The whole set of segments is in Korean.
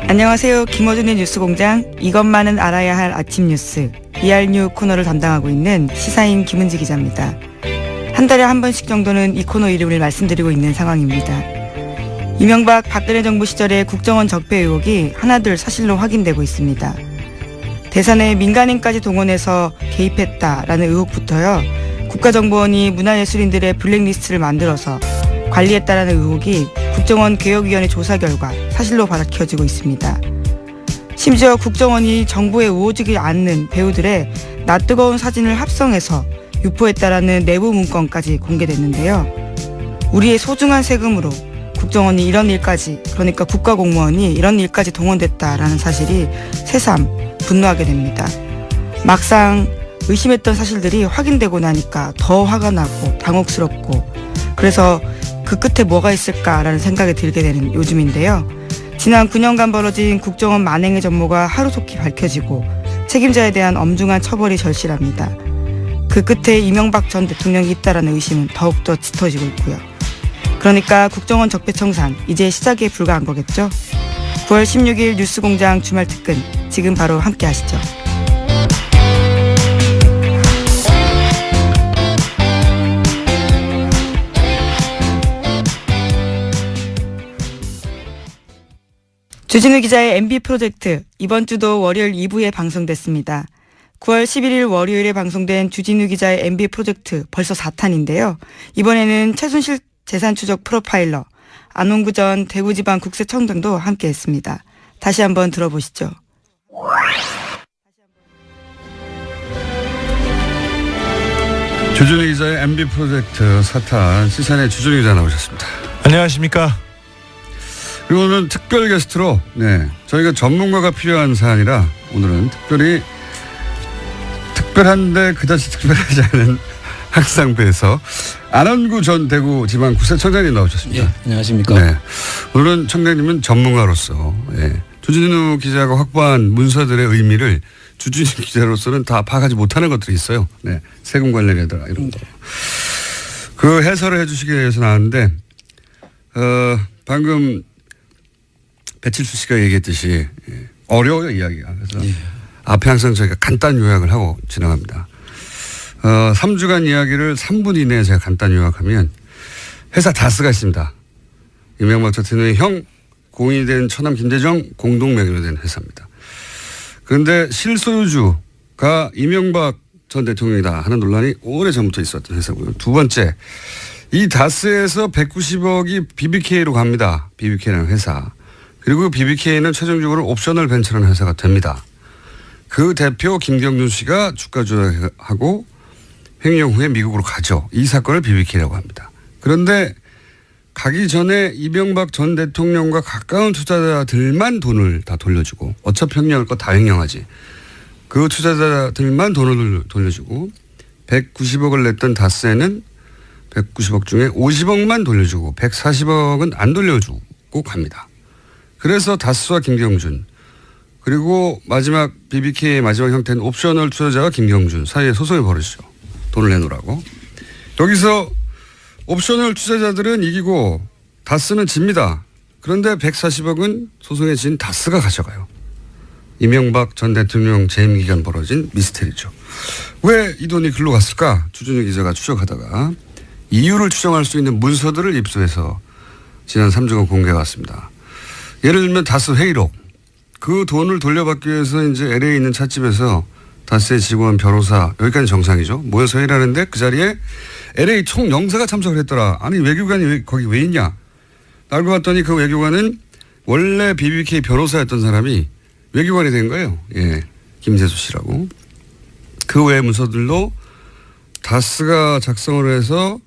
안녕하세요. 김어준의 뉴스공장, 이것만은 알아야 할 아침 뉴스 ER뉴 코너를 담당하고 있는 시사인 김은지 기자입니다. 한 달에 한 번씩 정도는 이 코너 이름을 말씀드리고 있는 상황입니다. 이명박 박근혜 정부 시절의 국정원 적폐 의혹이 하나둘 사실로 확인되고 있습니다. 대선에 민간인까지 동원해서 개입했다라는 의혹부터요, 국가정보원이 문화예술인들의 블랙리스트를 만들어서 관리했다라는 의혹이 국정원 개혁위원회 조사 결과 사실로 밝혀지고 있습니다. 심지어 국정원이 정부에 우호지기 않는 배우들의 낯뜨거운 사진을 합성해서 유포했다라는 내부 문건까지 공개됐는데요. 우리의 소중한 세금으로 국정원이 이런 일까지, 그러니까 국가공무원이 이런 일까지 동원됐다라는 사실이 새삼 분노하게 됩니다. 막상 의심했던 사실들이 확인되고 나니까 더 화가 나고 당혹스럽고, 그래서 그 끝에 뭐가 있을까라는 생각이 들게 되는 요즘인데요. 지난 9년간 벌어진 국정원 만행의 전모가 하루속히 밝혀지고 책임자에 대한 엄중한 처벌이 절실합니다. 그 끝에 이명박 전 대통령이 있다라는 의심은 더욱더 짙어지고 있고요. 그러니까 국정원 적폐청산 이제 시작에 불과한 거겠죠. 9월 16일 뉴스공장 주말 특근, 지금 바로 함께 하시죠. 주진우 기자의 MB 프로젝트, 이번 주도 월요일 2부에 방송됐습니다. 9월 11일 월요일에 방송된 주진우 기자의 MB 프로젝트 벌써 4탄인데요. 이번에는 최순실 재산추적 프로파일러, 안홍구 전 대구지방국세청장도 함께했습니다. 다시 한번 들어보시죠. 주진우 기자의 MB 프로젝트 4탄, 시사인의 주진우 기자 나오셨습니다. 안녕하십니까. 그리고 오늘은 특별 게스트로, 저희가 전문가가 필요한 사안이라 오늘은 특별한데 그다지 특별하지 않은 항상 배에서 안홍구 전 대구지방국세청장님 나오셨습니다. 예, 안녕하십니까. 네. 오늘은 청장님은 전문가로서 주진우 기자가 확보한 문서들의 의미를 주진우 기자로서는 다 파악하지 못하는 것들이 있어요. 세금 관련이라든가 이런 거. 그 해설을 해주시기 위해서 나왔는데, 방금 배칠수 씨가 얘기했듯이 어려워요, 이야기가. 그래서 앞에 항상 저희가 간단 요약을 하고 진행합니다. 3주간 이야기를 3분 이내에 제가 간단 요약하면, 회사 다스가 있습니다. 이명박 전 대통령의 형, 공인이 된 처남 김대정 공동 명의로 된 회사입니다. 그런데 실소유주가 이명박 전 대통령이다 하는 논란이 오래전부터 있었던 회사고요. 두 번째, 이 다스에서 190억이 BBK로 갑니다. BBK라는 회사. 그리고 BBK는 최종적으로 옵셔널 벤처라는 회사가 됩니다. 그 대표 김경준 씨가 주가 조작하고 횡령 후에 미국으로 가죠. 이 사건을 BBK라고 합니다. 그런데 가기 전에 이명박 전 대통령과 가까운 투자자들만 돈을 다 돌려주고, 어차피 횡령할 거 다 횡령하지. 그 투자자들만 돈을 돌려주고 190억을 냈던 다스에는 190억 중에 50억만 돌려주고 140억은 안 돌려주고 갑니다. 그래서 다스와 김경준, 그리고 마지막 BBK의 마지막 형태는 옵셔널 투자자와 김경준 사이에 소송이 벌어지죠. 돈을 내놓으라고. 여기서 옵셔널 투자자들은 이기고 다스는 집니다. 그런데 140억은 소송에 진 다스가 가져가요. 이명박 전 대통령 재임 기간 벌어진 미스테리죠. 왜 이 돈이 글로 갔을까? 주진우 기자가 추적하다가 이유를 추정할 수 있는 문서들을 입수해서 지난 3주간 공개해 왔습니다. 예를 들면 다스 회의록. 그 돈을 돌려받기 위해서 이제 LA에 있는 찻집에서 다스의 직원, 변호사, 여기까지 정상이죠. 모여서 회의를 하는데 그 자리에 LA 총영사가 참석을 했더라. 아니, 외교관이 거기 왜 있냐? 알고 봤더니 그 외교관은 원래 BBK 변호사였던 사람이 외교관이 된 거예요. 김재수 씨라고. 그 외의 문서들도 다스가 작성을 해서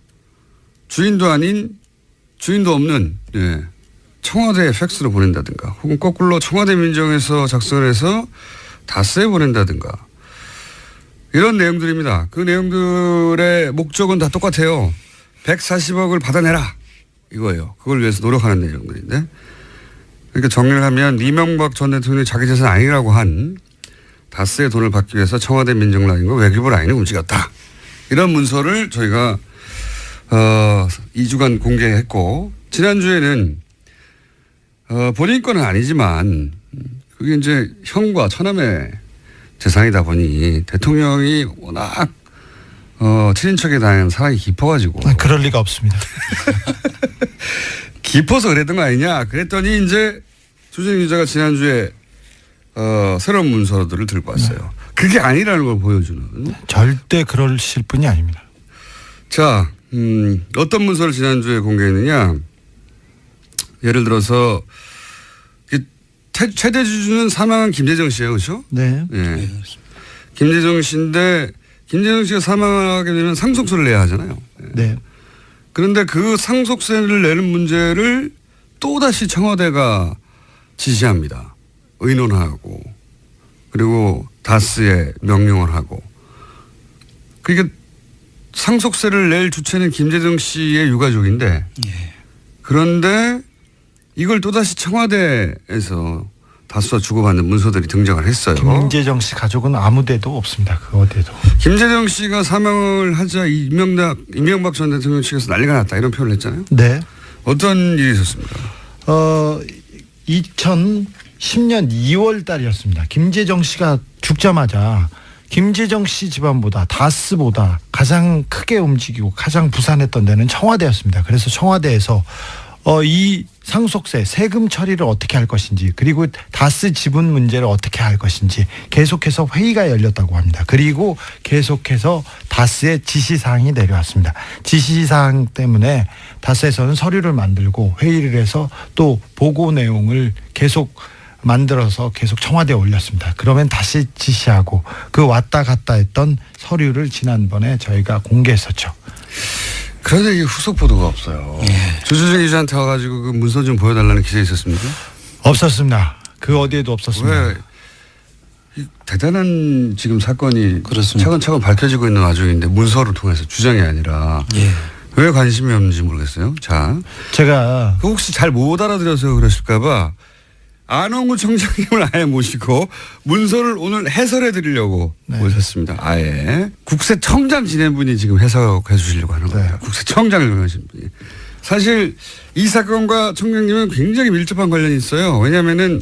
주인도 아닌, 주인도 없는, 청와대에 팩스로 보낸다든가, 혹은 거꾸로 청와대 민정에서 작성을 해서 다스에 보낸다든가, 이런 내용들입니다. 그 내용들의 목적은 다 똑같아요. 140억을 받아내라, 이거예요. 그걸 위해서 노력하는 내용들인데, 그러니까 정리를 하면 이명박 전 대통령이 자기 재산 아니라고 한 다스의 돈을 받기 위해서 청와대 민정라인과 외교부 라인을 움직였다. 이런 문서를 저희가 2주간 공개했고 지난주에는 본인 건은 아니지만 그게 이제 형과 처남의 재산이다 보니 대통령이 워낙 친인척에 대한 사랑이 깊어가지고 그럴 리가 없습니다. 깊어서 그랬던 거 아니냐 그랬더니 이제 주진우 기자가 지난주에 새로운 문서들을 들고 왔어요. 그게 아니라는 걸 보여주는. 절대 그러실 분이 아닙니다. 자, 어떤 문서를 지난주에 공개했느냐. 예를 들어서 최대 주주는 사망한 김재정 씨예요. 그렇죠? 네. 예. 김재정 씨인데 김재정 씨가 사망하게 되면 상속세를 내야 하잖아요. 네. 그런데 그 상속세를 내는 문제를 또다시 청와대가 지시합니다. 의논하고 그리고 다스에 명령을 하고 그러니까 상속세를 낼 주체는 김재정 씨의 유가족인데 그런데 이걸 또다시 청와대에서 다수와 주고받는 문서들이 등장을 했어요. 김재정 씨 가족은 아무 데도 없습니다. 그 어디에도. 김재정 씨가 사망을 하자 이명박 전 대통령 측에서 난리가 났다 이런 표현을 했잖아요. 네. 어떤 일이 있었습니까? 2010년 2월 달이었습니다. 김재정 씨가 죽자마자 김재정 씨 집안보다 다스보다 가장 크게 움직이고 가장 부산했던 데는 청와대였습니다. 그래서 청와대에서 이 상속세 세금 처리를 어떻게 할 것인지 그리고 다스 지분 문제를 어떻게 할 것인지 계속해서 회의가 열렸다고 합니다. 그리고 계속해서 다스의 지시사항이 내려왔습니다. 지시사항 때문에 다스에서는 서류를 만들고 회의를 해서 또 보고 내용을 계속 만들어서 계속 청와대에 올렸습니다. 그러면 다시 지시하고 그 왔다 갔다 했던 서류를 지난번에 저희가 공개했었죠. 그런데 이게 후속 보도가 없어요. 주주진 기자한테 와가지고 그 문서 좀 보여달라는 기사 있었습니까? 없었습니다. 그 어디에도 없었습니다. 왜 대단한 지금 사건이 그렇습니다. 차근차근 밝혀지고 있는 와중인데 문서를 통해서 주장이 아니라 왜 관심이 없는지 모르겠어요. 자, 제가 혹시 잘 못 알아들어서 그러실까봐 안홍구 청장님을 아예 모시고 문서를 오늘 해설해 드리려고 모셨습니다. 아예 국세청장 지낸 분이 지금 해석해 주시려고 하는 거예요. 국세청장을 하신 분이. 사실 이 사건과 청장님은 굉장히 밀접한 관련이 있어요. 왜냐하면은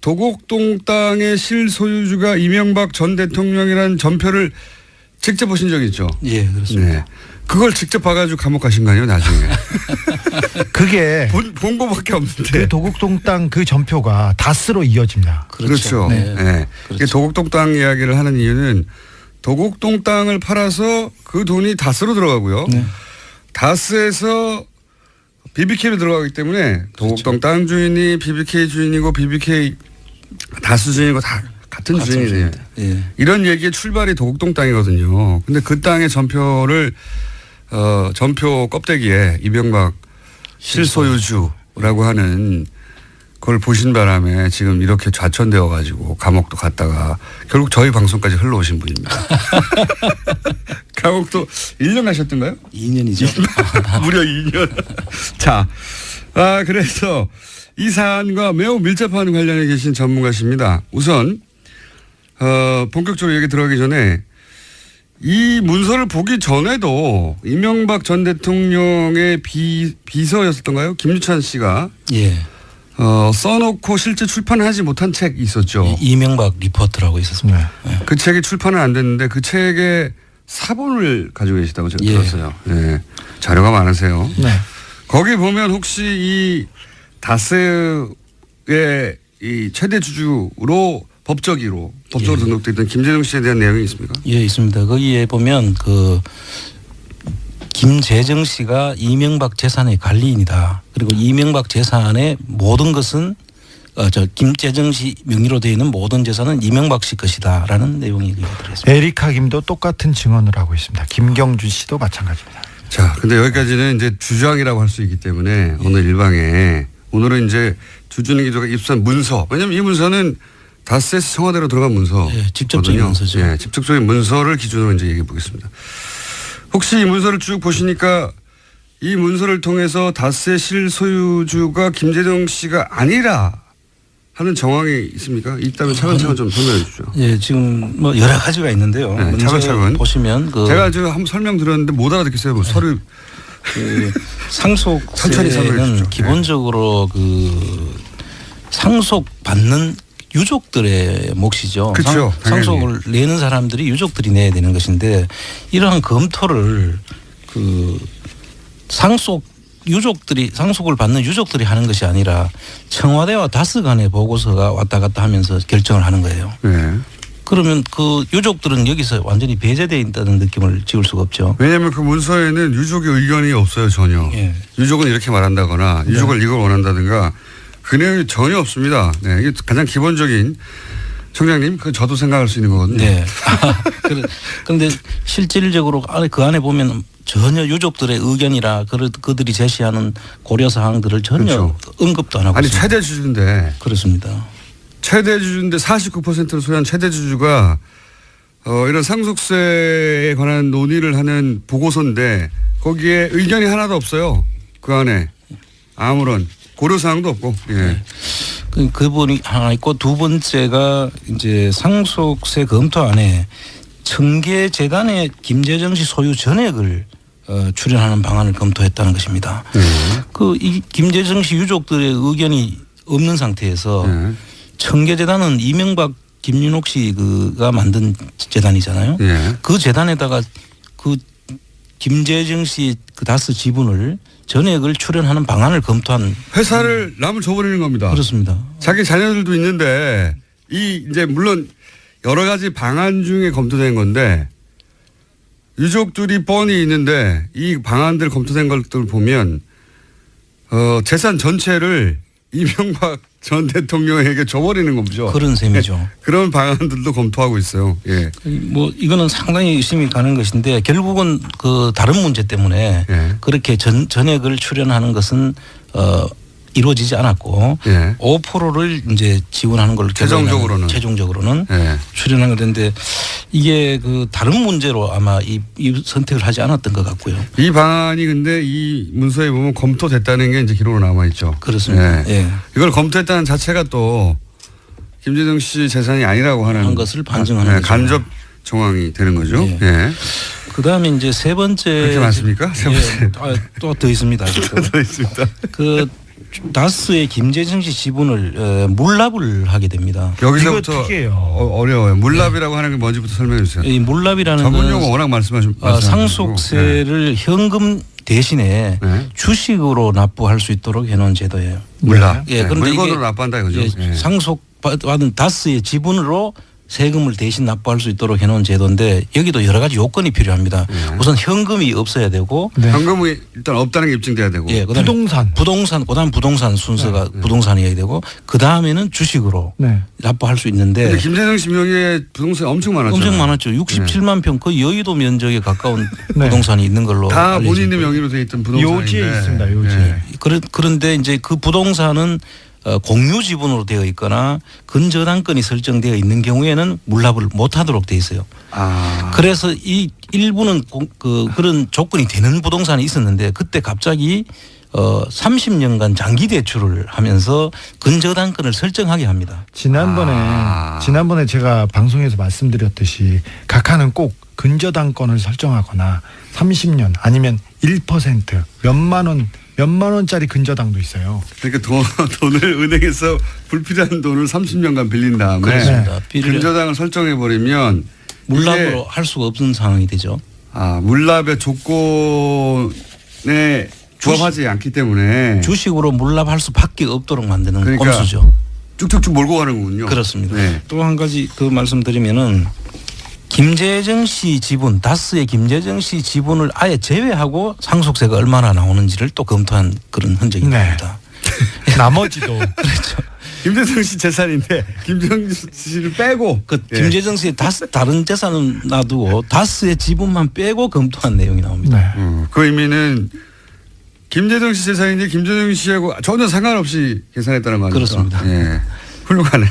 도곡동 땅의 실소유주가 이명박 전 대통령이라는 전표를 직접 보신 적이 있죠? 예, 그렇습니다. 네. 그걸 직접 봐가지고 감옥 가신 거 아니에요, 나중에? 그게 본 거밖에 없는데. 그 도곡동 땅 그 전표가 다스로 이어집니다. 그렇죠. 네. 네. 그렇죠. 도곡동 땅 이야기를 하는 이유는 도곡동 땅을 팔아서 그 돈이 다스로 들어가고요. 네. 다스에서 BBK로 들어가기 때문에 도곡동 땅 주인이 BBK 주인이고 BBK 다스 주인이고 다 같은 주인이네요. 예. 이런 얘기의 출발이 도곡동 땅이거든요. 근데 그 땅의 전표를 전표 껍데기에 이명박 실소유주라고 하는 그걸 보신 바람에 지금 이렇게 좌천되어 가지고 감옥도 갔다가 결국 저희 방송까지 흘러오신 분입니다. 감옥도 1년 가셨던가요? 2년이죠. 무려 2년. 자, 그래서 이 사안과 매우 밀접한 관련해 계신 전문가십니다. 우선 본격적으로 얘기 들어가기 전에 이 문서를 보기 전에도 이명박 전 대통령의 비서였었던가요? 김유찬 씨가 써놓고 실제 출판하지 못한 책이 있었죠. 이명박 리포트라고 있었습니다. 그 책이 출판은 안 됐는데 그 책의 사본을 가지고 계시다고 제가 들었어요. 네. 자료가 많으세요. 네. 거기 보면 혹시 이 다스의 이 최대 주주로 법적으로 등록되어 있던 김재정 씨에 대한 내용이 있습니까? 예, 있습니다. 거기에 보면 그 김재정 씨가 이명박 재산의 관리인이다. 그리고 이명박 재산의 모든 것은 김재정 씨 명의로 되어 있는 모든 재산은 이명박 씨 것이다라는 내용이 들어있습니다. 에리카 김도 똑같은 증언을 하고 있습니다. 김경준 씨도 마찬가지입니다. 자, 근데 여기까지는 이제 주장이라고 할 수 있기 때문에 오늘 일방에 오늘은 이제 주준희 기자가 입수한 문서. 왜냐하면 이 문서는 다스에서 청와대로 들어간 문서. 예, 직접적인 문서죠. 예, 직접적인 문서를 기준으로 이제 얘기해 보겠습니다. 혹시 이 문서를 쭉 보시니까 이 문서를 통해서 다스의 실소유주가 김재정 씨가 아니라 하는 정황이 있습니까? 있다면 차근차근 좀 설명해 주십시오. 예, 지금 뭐 여러 가지가 있는데요. 네, 먼저 차근차근 보시면 제가 지금 한번 설명 들었는데 못 알아듣겠어요. 뭐 서류 그 천천히 설명해 상속세는 주십시오. 기본적으로 그 상속받는 유족들의 몫이죠. 그렇죠. 상속을 내는 사람들이 유족들이 내야 되는 것인데 이러한 검토를 그 상속을 받는 유족들이 하는 것이 아니라 청와대와 다스 간의 보고서가 왔다 갔다 하면서 결정을 하는 거예요. 네. 그러면 그 유족들은 여기서 완전히 배제되어 있다는 느낌을 지울 수가 없죠. 왜냐하면 그 문서에는 유족의 의견이 없어요. 전혀. 예. 유족은 이렇게 말한다거나 유족을 이걸 원한다든가 그 내용이 전혀 없습니다. 네, 이게 가장 기본적인 청장님, 그 저도 생각할 수 있는 거거든요. 네. 그런데 실질적으로 그 안에 보면 전혀 유족들의 의견이라 그들이 제시하는 고려 사항들을 전혀 그렇죠. 언급도 안 하고 아니 있습니다. 최대 주주인데 그렇습니다. 최대 주주인데 49%를 소유한 최대 주주가 이런 상속세에 관한 논의를 하는 보고서인데 거기에 의견이 하나도 없어요. 그 안에 아무런 고려사항도 없고. 예. 그 부분이 하나 있고 두 번째가 이제 상속세 검토안에 청계재단의 김재정 씨 소유 전액을 출연하는 방안을 검토했다는 것입니다. 그 이 김재정 씨 유족들의 의견이 없는 상태에서 청계재단은 이명박 김윤옥 씨가 만든 재단이잖아요. 예. 그 재단에다가 그 김재정 씨 그 다스 지분을 전액을 출연하는 방안을 검토한 회사를 남을 줘버리는 겁니다. 그렇습니다. 자기 자녀들도 있는데 이제 물론 여러 가지 방안 중에 검토된 건데 유족들이 뻔히 있는데 이 방안들 검토된 것들 보면 재산 전체를 이명박 전 대통령에게 줘버리는 거죠. 그런 셈이죠. 네. 그런 방안들도 검토하고 있어요. 예. 뭐 이거는 상당히 의심이 가는 것인데 결국은 그 다른 문제 때문에 예. 그렇게 전액을 출연하는 것은 이루어지지 않았고 예. 5%를 이제 지원하는 걸로 최종적으로는 예. 출연한 건데 이게 그 다른 문제로 아마 이 선택을 하지 않았던 것 같고요. 이 방안이 근데 이 문서에 보면 검토됐다는 게 이제 기록으로 남아 있죠. 그렇습니다. 예. 예. 이걸 검토했다는 자체가 또 김재정 씨 재산이 아니라고 하는 것을 반증하는 거죠. 간접 정황이 되는 거죠. 예. 예. 그다음에 이제 세 번째 그렇게 많습니까? 세 번째. 또 더 있습니다. 더 있습니다. 그 다스의 김재정 씨 지분을 물납을 하게 됩니다. 여기서부터 이거 특이해요. 어려워요. 물납이라고 하는 게 뭔지부터 설명해 주세요. 이 물납이라는 전문 건 용어 워낙 말씀하시고 상속세를 현금 대신에 네. 주식으로 납부할 수 있도록 해놓은 제도예요. 물납. 예, 그런데 물건으로 이게 납부한다 이거죠. 예. 상속받은 다스의 지분으로 세금을 대신 납부할 수 있도록 해놓은 제도인데 여기도 여러 가지 요건이 필요합니다. 우선 현금이 없어야 되고 현금이 일단 없다는 게 입증돼야 되고 예, 부동산 그다음 부동산 순서가 부동산이어야 되고 그 다음에는 주식으로 납부할 수 있는데. 근데 김재정 씨 명의의 부동산이 엄청 많았죠. 엄청 많았죠. 67만 평 거의 여의도 면적에 가까운 부동산이 있는 걸로 다 본인의 알려져 명의로 돼 있던 부동산인데 요지에 있습니다. 요지. 예. 그런데 이제 그 부동산은 공유 지분으로 되어 있거나 근저당권이 설정되어 있는 경우에는 물납을 못하도록 되어 있어요. 그래서 이 일부는 그런 조건이 되는 부동산이 있었는데 그때 갑자기 30년간 장기 대출을 하면서 근저당권을 설정하게 합니다. 지난번에 제가 방송에서 말씀드렸듯이 각하는 꼭 근저당권을 설정하거나 30년 아니면 1% 몇만 원짜리 근저당도 있어요. 그러니까 돈을 은행에서 불필요한 돈을 30년간 빌린 다음에 그렇습니다. 근저당을 설정해 버리면 물납으로 할 수가 없는 상황이 되죠. 물납의 조건에 부합하지 않기 때문에 주식으로 물납할 수밖에 없도록 만드는 그러니까 꼼수죠. 쭉쭉쭉 몰고 가는군요. 그렇습니다. 네. 또 한 가지 그 말씀드리면은 김재정 씨 지분, 다스의 김재정 씨 지분을 아예 제외하고 상속세가 얼마나 나오는지를 또 검토한 그런 흔적이 있습니다. 나머지도 그렇죠. 김재정 씨 재산인데 김재정 씨를 빼고 김재정 씨의 다른 재산은 놔두고 다스의 지분만 빼고 검토한 내용이 나옵니다. 그 의미는 김재정 씨 재산인데 김재정 씨하고 전혀 상관없이 계산했다는 거 아닙니까? 그렇습니다. 예. 훌륭하네요.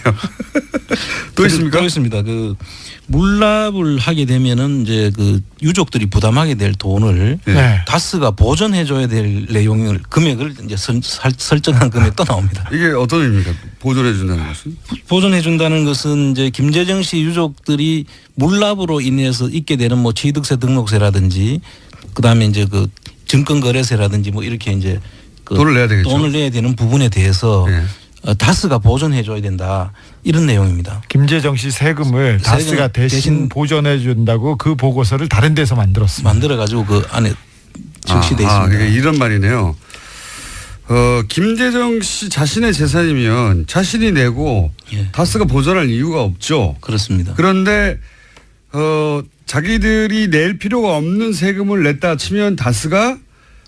또 있습니까? 또 있습니다. 그 물납을 하게 되면은 이제 그 유족들이 부담하게 될 돈을 네. 다스가 보존해줘야 될 내용을 금액을 이제 설정한 금액 또 나옵니다. 이게 어떤 의미입니까? 보존해 준다는 것은? 보존해준다는 것은 이제 김재정 씨 유족들이 물납으로 인해서 있게 되는 뭐 취득세 등록세라든지 그다음에 이제 그 증권거래세라든지 뭐 이렇게 이제 그 돈을 내야 되겠죠. 돈을 내야 되는 부분에 대해서 네. 다스가 보존해줘야 된다 이런 내용입니다. 김재정 씨 세금을 다스가 대신 보존해 준다고 그 보고서를 다른 데서 만들었습니다. 만들어가지고 그 안에 적시돼 있습니다. 그러니까 이런 말이네요. 김재정 씨 자신의 재산이면 자신이 내고 예. 다스가 보존할 이유가 없죠. 그렇습니다. 그런데 자기들이 낼 필요가 없는 세금을 냈다 치면 다스가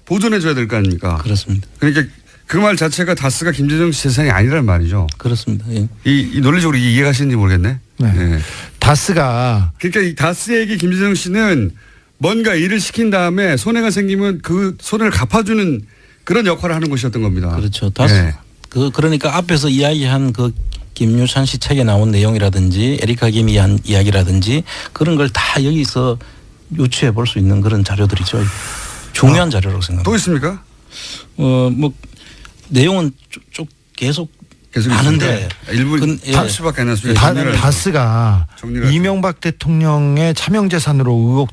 보존해 줘야 될 거 아닙니까? 그렇습니다. 그러니까 그 말 자체가 다스가 김재정 씨 재산이 아니란 말이죠. 그렇습니다. 예. 이 논리적으로 이해가시는지 모르겠네. 네. 예. 다스가 그러니까 이 다스에게 김재정 씨는 뭔가 일을 시킨 다음에 손해가 생기면 그 손해를 갚아주는 그런 역할을 하는 것이었던 겁니다. 그렇죠. 다스 예. 그러니까 앞에서 이야기한 그 김유찬 씨 책에 나온 내용이라든지 에리카 김이 한 이야기라든지 그런 걸 다 여기서 유추해 볼 수 있는 그런 자료들이죠. 중요한 자료라고 생각합니다. 또 있습니까? 뭐 내용은 쭉 계속 아는데 일부 예. 30수밖에 안 났습니다. 다스가 정리를 이명박 대통령의 차명재산으로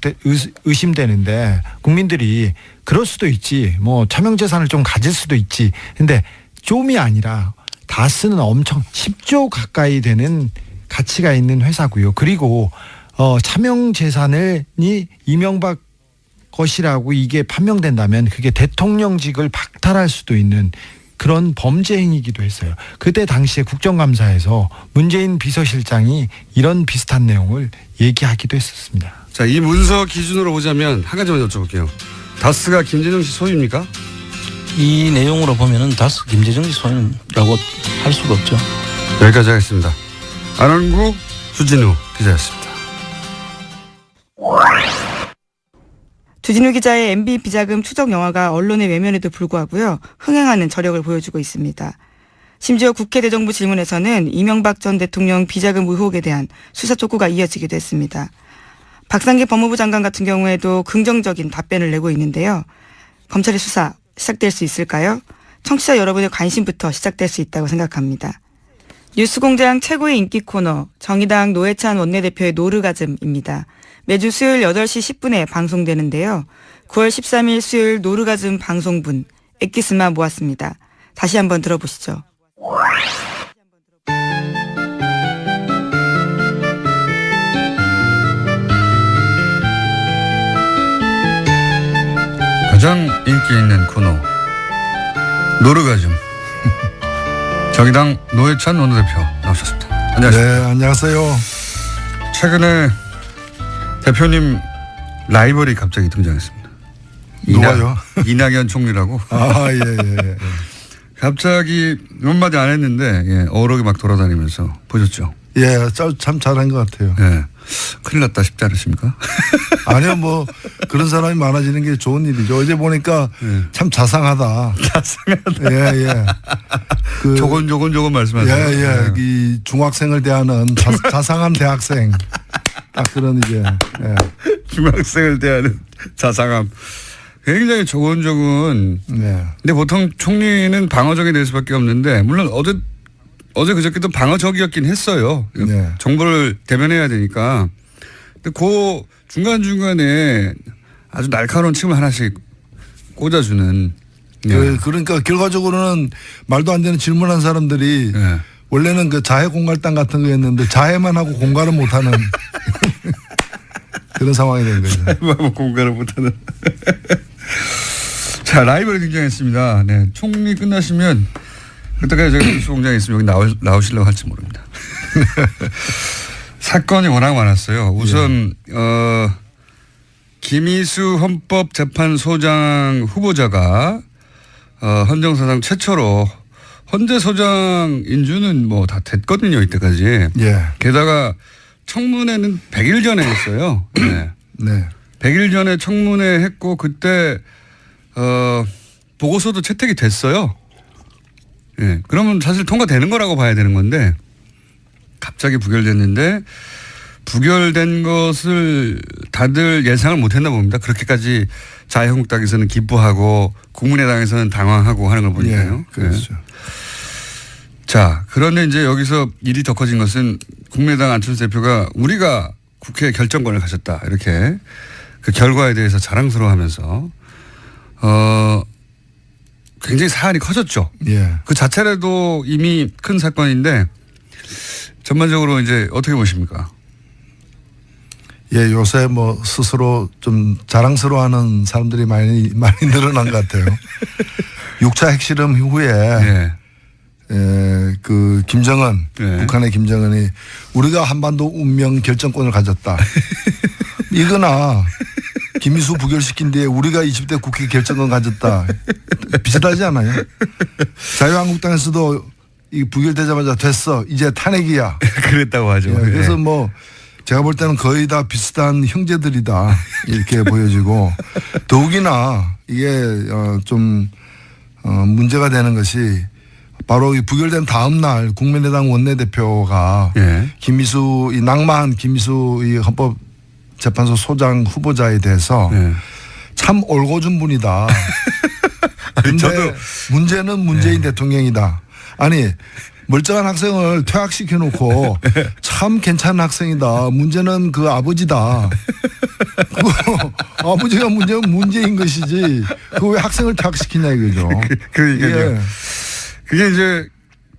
의심되는데 국민들이 그럴 수도 있지 뭐 차명재산을 좀 가질 수도 있지 근데 좀이 아니라 다스는 엄청 10조 가까이 되는 가치가 있는 회사고요. 그리고 차명재산이 이명박 것이라고 이게 판명된다면 그게 대통령직을 박탈할 수도 있는 그런 범죄 행위이기도 했어요. 그때 당시에 국정감사에서 문재인 비서실장이 이런 비슷한 내용을 얘기하기도 했었습니다. 자, 이 문서 기준으로 보자면 한 가지만 여쭤볼게요. 다스가 김재정 씨 소유입니까? 이 내용으로 보면은 다스 김재정 씨 소유라고 할 수가 없죠. 여기까지 하겠습니다. 안원구 주진우 기자였습니다. 주진우 기자의 MB 비자금 추적 영화가 언론의 외면에도 불구하고요. 흥행하는 저력을 보여주고 있습니다. 심지어 국회 대정부 질문에서는 이명박 전 대통령 비자금 의혹에 대한 수사 촉구가 이어지기도 했습니다. 박상기 법무부 장관 같은 경우에도 긍정적인 답변을 내고 있는데요. 검찰의 수사 시작될 수 있을까요? 청취자 여러분의 관심부터 시작될 수 있다고 생각합니다. 뉴스공장 최고의 인기 코너 정의당 노회찬 원내대표의 노르가즘입니다. 매주 수요일 8시 10분에 방송되는데요. 9월 13일 수요일 노르가즘 방송분 엑기스만 모았습니다. 다시 한번 들어보시죠. 가장 인기 있는 코너 노르가즘 정의당 노회찬 원내대표 나오셨습니다. 안녕하십니까. 네, 안녕하세요. 최근에 대표님 라이벌이 갑자기 등장했습니다. 누가요? 이낙연 총리라고. 아, 예, 예. 갑자기 몇 마디 안 했는데 어록이 막 돌아다니면서 보셨죠? 예, 참 잘한 것 같아요. 예. 큰일 났다 싶지 않으십니까? 아니요, 뭐 그런 사람이 많아지는 게 좋은 일이죠. 어제 보니까 참 자상하다. 자상하다. 예, 예. 그 조곤조곤 말씀하세요. 예, 예. 이 중학생을 대하는 자상한 대학생. 딱 그런 이제. 예. 중학생을 대하는 자상함. 굉장히 조곤조곤. 네. 근데 보통 총리는 방어적이 될 수밖에 없는데 물론 어제 그저께도 방어적이었긴 했어요. 네. 정보를 대변해야 되니까. 근데 그 중간중간에 아주 날카로운 침을 하나씩 꽂아주는. 그러니까 결과적으로는 말도 안 되는 질문한 사람들이 네. 원래는 그 자해 공갈당 같은 거였는데 자해만 하고 공갈은 못하는 그런 상황이 된 거죠. 공간을 못하는. 자, 라이벌이 등장했습니다. 네, 총리 끝나시면 그때까지 저희 뉴스공장에 있으면 여기 나오시려고 할지 모릅니다. 사건이 워낙 많았어요. 우선 김희수 헌법재판소장 후보자가 헌정사상 최초로 헌재소장 인준은 뭐 다 됐거든요. 이때까지. 예. 게다가 청문회는 100일 전에 했어요. 네. 네. 100일 전에 청문회 했고 그때 보고서도 채택이 됐어요. 예. 그러면 사실 통과되는 거라고 봐야 되는 건데 갑자기 부결됐는데 부결된 것을 다들 예상을 못했나 봅니다. 그렇게까지 자유한국당에서는 기뻐하고 국민의당에서는 당황하고 하는 걸 보니까요. 예, 그렇죠. 자, 그런데 이제 여기서 일이 더 커진 것은 국민의당 안철수 대표가 우리가 국회 결정권을 가졌다. 이렇게 그 결과에 대해서 자랑스러워하면서 굉장히 사안이 커졌죠. 예. 그 자체라도 이미 큰 사건인데 전반적으로 이제 어떻게 보십니까? 예, 요새 뭐 스스로 좀 자랑스러워하는 사람들이 많이 늘어난 것 같아요. 6차 핵실험 이후에 예. 그 김정은, 네. 북한의 김정은이 우리가 한반도 운명 결정권을 가졌다. 이거나 김희수 부결시킨 뒤에 우리가 20대 국회 결정권 가졌다. 비슷하지 않아요? 자유한국당에서도 이 부결되자마자 됐어. 이제 탄핵이야. 그랬다고 하죠. 예, 그래서 예. 뭐 제가 볼 때는 거의 다 비슷한 형제들이다. 이렇게 보여지고 더욱이나 이게 좀 문제가 되는 것이 바로 이 부결된 다음 날 국민의당 원내대표가 예. 김희수 이 낭만 김희수 이 헌법재판소 소장 후보자에 대해서 예. 참 올고준 분이다. 근데 저도 문제는 문재인 대통령이다. 아니 멀쩡한 학생을 퇴학시켜 놓고 참 괜찮은 학생이다. 문제는 그 아버지다. 아버지가 문제는 문제인 것이지. 그 왜 학생을 퇴학시키냐 이거죠. 그러니까요. 예. 그게 이제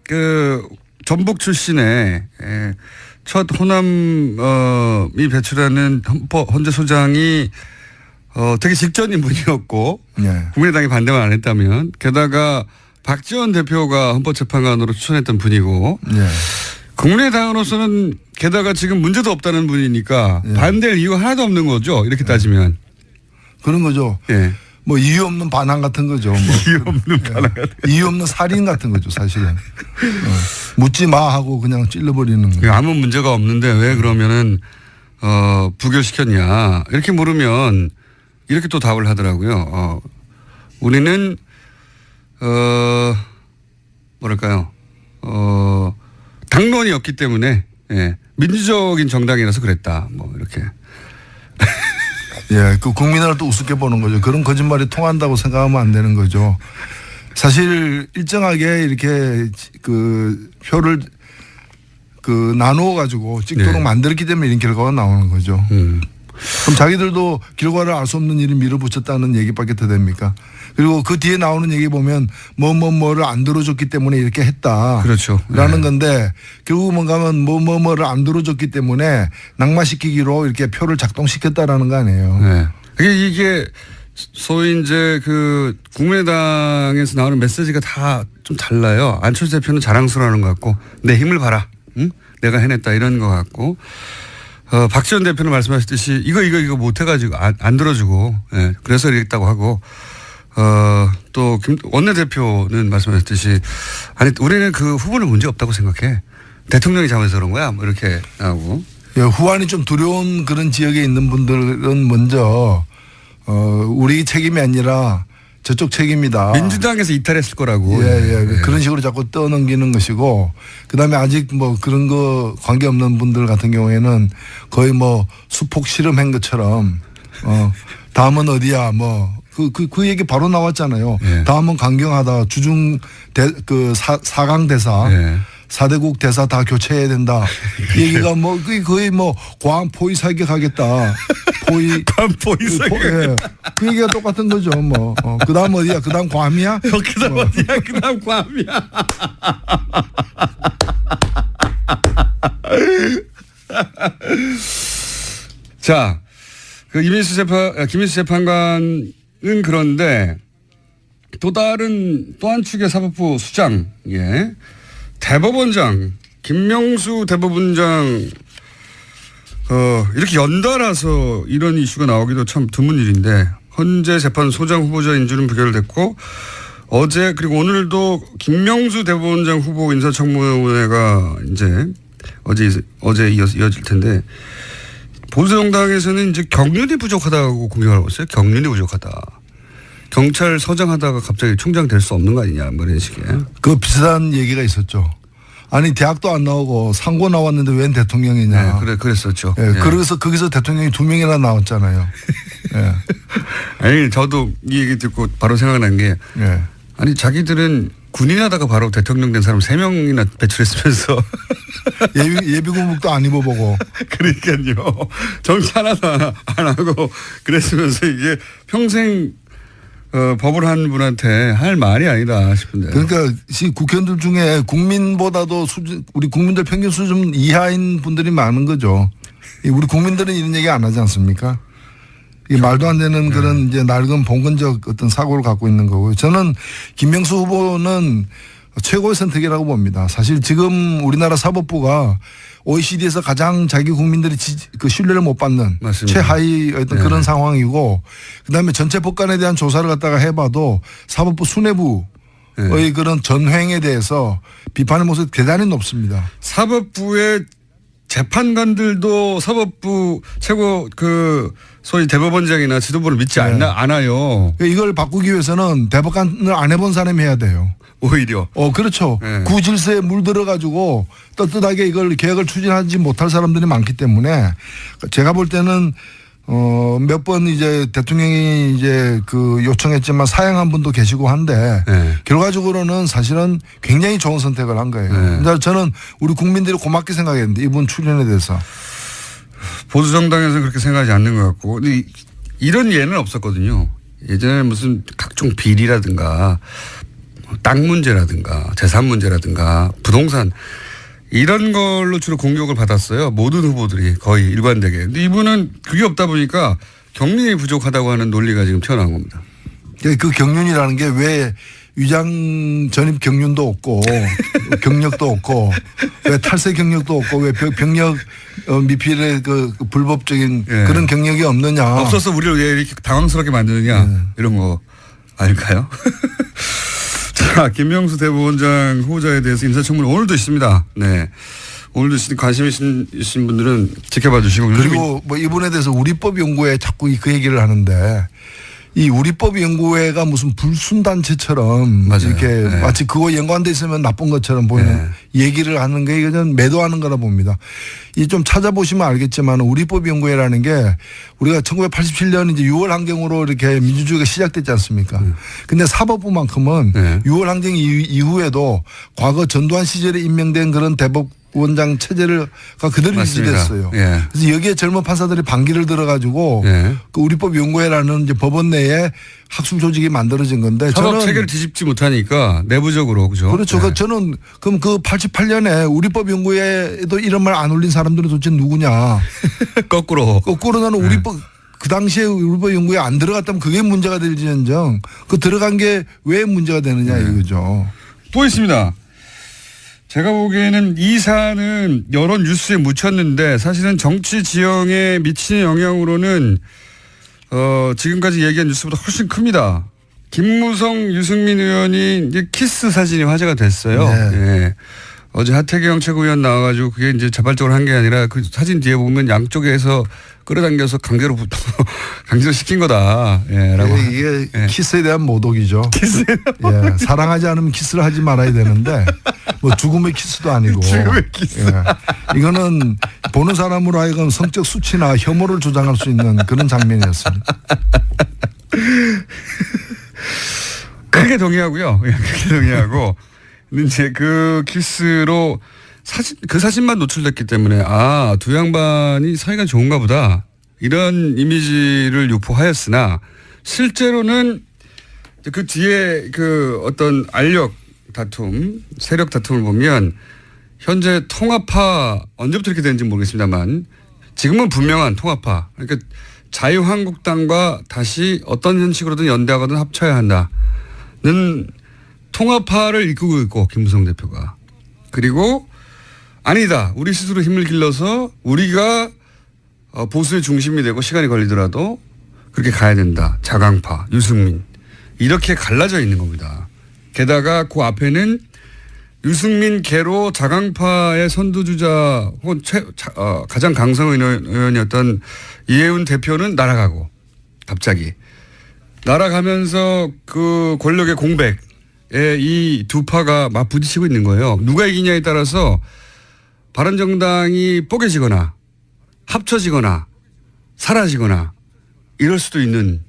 그 전북 출신의 첫 호남이 배출하는 헌재소장이 되게 직전인 분이었고 예. 국민의당이 반대만 안 했다면 게다가 박지원 대표가 헌법재판관으로 추천했던 분이고 예. 국민의당으로서는 게다가 지금 문제도 없다는 분이니까 예. 반대할 이유가 하나도 없는 거죠. 이렇게 따지면. 그런 거죠. 예. 뭐 이유 없는 반항 같은 거죠. 뭐. 이유 없는 반항 같은 이유 없는 살인 같은 거죠, 사실은. 묻지 마 하고 그냥 찔러버리는 거예요. 아무 문제가 없는데 왜 그러면은 부결시켰냐 이렇게 물으면 이렇게 또 답을 하더라고요. 우리는 뭐랄까요 당론이 없기 때문에 예, 민주적인 정당이라서 그랬다. 뭐 이렇게. 예, 그 국민을 또 우습게 보는 거죠. 그런 거짓말이 통한다고 생각하면 안 되는 거죠. 사실 일정하게 이렇게 그 표를 그 나누어 가지고 찍도록 네. 만들었기 때문에 이런 결과가 나오는 거죠. 그럼 자기들도 결과를 알 수 없는 일을 밀어붙였다는 얘기밖에 더 됩니까? 그리고 그 뒤에 나오는 얘기 보면 뭐를 안 들어줬기 때문에 이렇게 했다. 그렇죠. 라는 네. 건데 결국 뭔가면 뭐를 안 들어줬기 때문에 낙마시키기로 이렇게 표를 작동시켰다라는 거 아니에요. 네. 이게 소위 이제 그 국민의당에서 나오는 메시지가 다 좀 달라요. 안철수 대표는 자랑스러워하는 것 같고 내 힘을 봐라. 응? 내가 해냈다 이런 것 같고 박지원 대표는 말씀하셨듯이 이거 못해가지고 안 들어주고 예, 그래서 이랬다고 하고 또 원내대표는 말씀하셨듯이 아니 우리는 그 후보는 문제 없다고 생각해. 대통령이 잘못해서 그런 거야. 뭐 이렇게 하고. 예, 후환이 좀 두려운 그런 지역에 있는 분들은 먼저 우리 책임이 아니라 저쪽 책임이다. 민주당에서 이탈했을 거라고. 예. 그런 식으로 자꾸 떠넘기는 것이고 그다음에 아직 뭐 그런 거 관계없는 분들 같은 경우에는 거의 뭐 수폭 실험한 것처럼 다음은 어디야 뭐 그 얘기 바로 나왔잖아요. 예. 다음은 강경하다. 주중 그 4강 대사. 예. 4대국 대사 다 교체해야 된다. 얘기가 뭐 거의 뭐 과한 포위 사격하겠다. 포위 사격. 예. 그 얘기가 똑같은 거죠. 뭐. 그다음 어디야? 그다음 괌이야? 그다음 어디야? 그다음 괌이야. 자, 그 김희수 재판관은 그런데 또 한 축의 사법부 수장, 예. 대법원장, 김명수 대법원장, 이렇게 연달아서 이런 이슈가 나오기도 참 드문 일인데, 헌재재판소장 후보자인 줄은 부결됐고, 어제, 그리고 오늘도 김명수 대법원장 후보 인사청문회가 이제 어제 이어질 텐데, 보수정당에서는 이제 경륜이 부족하다고 공격을 하고 있어요. 경륜이 부족하다. 경찰서장 하다가 갑자기 총장 될 수 없는 거 아니냐, 뭐 이런 식의. 그 비슷한 얘기가 있었죠. 아니 대학도 안 나오고 상고 나왔는데 웬 대통령이냐. 네, 그랬었죠. 예, 그래서 거기서 대통령이 2명이나 나왔잖아요. 예. 아니 저도 이 얘기 듣고 바로 생각난 게 예. 아니 자기들은 군인하다가 바로 대통령 된 사람 3명이나 배출했으면서 예비군복도 안 입어보고. 그러니까요. 정치 하나도 안 하고 그랬으면서 이게 평생 법을 한 분한테 할 말이 아니다 싶은데. 그러니까 국회의원들 중에 국민보다도 우리 국민들 평균 수준 이하인 분들이 많은 거죠. 우리 국민들은 이런 얘기 안 하지 않습니까? 이 말도 안 되는 그런 이제 낡은 봉건적 어떤 사고를 갖고 있는 거고요. 저는 김명수 후보는 최고의 선택이라고 봅니다. 사실 지금 우리나라 사법부가 OECD에서 가장 자기 국민들이 그 신뢰를 못 받는 맞습니다. 최하위 어떤 네. 그런 상황이고 그다음에 전체 법관에 대한 조사를 갖다가 해봐도 사법부 수뇌부의 네. 그런 전횡에 대해서 비판의 모습이 대단히 높습니다. 사법부의 재판관들도 사법부 최고 그 소위 대법원장이나 지도부를 믿지 않아요. 이걸 바꾸기 위해서는 대법관을 안 해본 사람이 해야 돼요. 오히려. 그렇죠. 네. 구질서에 물들어가지고 떳떳하게 이걸 계획을 추진하지 못할 사람들이 많기 때문에 제가 볼 때는 몇 번 이제 대통령이 이제 그 요청했지만 사양한 분도 계시고 한데 네. 결과적으로는 사실은 굉장히 좋은 선택을 한 거예요. 네. 근데 저는 우리 국민들이 고맙게 생각했는데 이분 출연에 대해서. 보수정당에서는 그렇게 생각하지 않는 것 같고. 근데 이런 예는 없었거든요. 예전에 무슨 각종 비리라든가 땅 문제라든가 재산 문제라든가 부동산 이런 걸로 주로 공격을 받았어요. 모든 후보들이 거의 일관되게. 근데 이분은 그게 없다 보니까 경륜이 부족하다고 하는 논리가 지금 튀어나온 겁니다. 그 경륜이라는 게 왜 위장 전입 경륜도 없고 경력도 없고 왜 탈세 경력도 없고 왜 병력 미필의 그 불법적인 예. 그런 경력이 없느냐. 없어서 우리를 왜 이렇게 당황스럽게 만드느냐 이런 거 아닐까요? 자, 김명수 대법원장 후보자에 대해서 인사청문회 오늘도 있습니다. 네. 오늘도 관심 있으신 분들은 지켜봐 주시고. 그리고 뭐 이분에 대해서 우리법연구회 자꾸 그 얘기를 하는데 이 우리법연구회가 무슨 불순단체처럼 맞아요. 이렇게 네. 마치 그거 연관돼 있으면 나쁜 것처럼 보이는 얘기를 하는 게 이건 매도하는 거라 봅니다. 이 좀 찾아보시면 알겠지만 우리법연구회라는 게 우리가 1987년 이제 6월 항쟁으로 이렇게 민주주의가 시작됐지 않습니까? 근데 사법부만큼은 6월 항쟁 이후에도 과거 전두환 시절에 임명된 그런 대법원장 체제가 그대로 맞습니다. 유지됐어요. 예. 그래서 여기에 젊은 판사들이 반기를 들어가지고 그 우리법연구회라는 이제 법원 내에 학술 조직이 만들어진 건데 사법 저는 체계를 뒤집지 못하니까 내부적으로 그죠? 그렇죠. 네. 저는 그럼 그 88년에 우리법연구회에도 이런 말 안 올린 사람들은 도대체 누구냐? 거꾸로 나는 우리법 그 당시에 우리법연구회에 안 들어갔다면 그게 문제가 될지언정 그 들어간 게 왜 문제가 되느냐 이거죠. 또 있습니다. 제가 보기에는 이 사안은 여러 뉴스에 묻혔는데 사실은 정치 지형에 미치는 영향으로는 지금까지 얘기한 뉴스보다 훨씬 큽니다. 김무성, 유승민 의원이 이제 키스 사진이 화제가 됐어요. 네. 예. 어제 하태경 최고위원 나와가지고 그게 이제 자발적으로 한 게 아니라 그 사진 뒤에 보면 양쪽에서 끌어당겨서 강제로 시킨 거다. 예, 라고. 이게 키스에 대한 모독이죠. 예, 사랑하지 않으면 키스를 하지 말아야 되는데 뭐 죽음의 키스도 아니고. 죽음의 키스. 예, 이거는 보는 사람으로 하여금 성적 수치나 혐오를 조장할 수 있는 그런 장면이었습니다. 크게 동의하고요. 크게 동의하고. 근데 이제 그 키스로 그 사진만 노출됐기 때문에 두 양반이 사이가 좋은가 보다. 이런 이미지를 유포하였으나 실제로는 그 뒤에 그 어떤 알력 다툼, 세력 다툼을 보면 현재 통합파 언제부터 이렇게 되는지 모르겠습니다만 지금은 분명한 통합파. 그러니까 자유한국당과 다시 어떤 형식으로든 연대하거든 합쳐야 한다는 통합파를 이끌고 있고 김무성 대표가. 그리고 아니다. 우리 스스로 힘을 길러서 우리가 보수의 중심이 되고 시간이 걸리더라도 그렇게 가야 된다. 자강파, 유승민. 이렇게 갈라져 있는 겁니다. 게다가 그 앞에는 유승민 계로 자강파의 선두주자 혹은 가장 강성 의원이었던 이해운 대표는 날아가고 갑자기. 날아가면서 그 권력의 공백 이 두 파가 막 부딪히고 있는 거예요. 누가 이기냐에 따라서 바른정당이 뽀개지거나 합쳐지거나 사라지거나 이럴 수도 있는.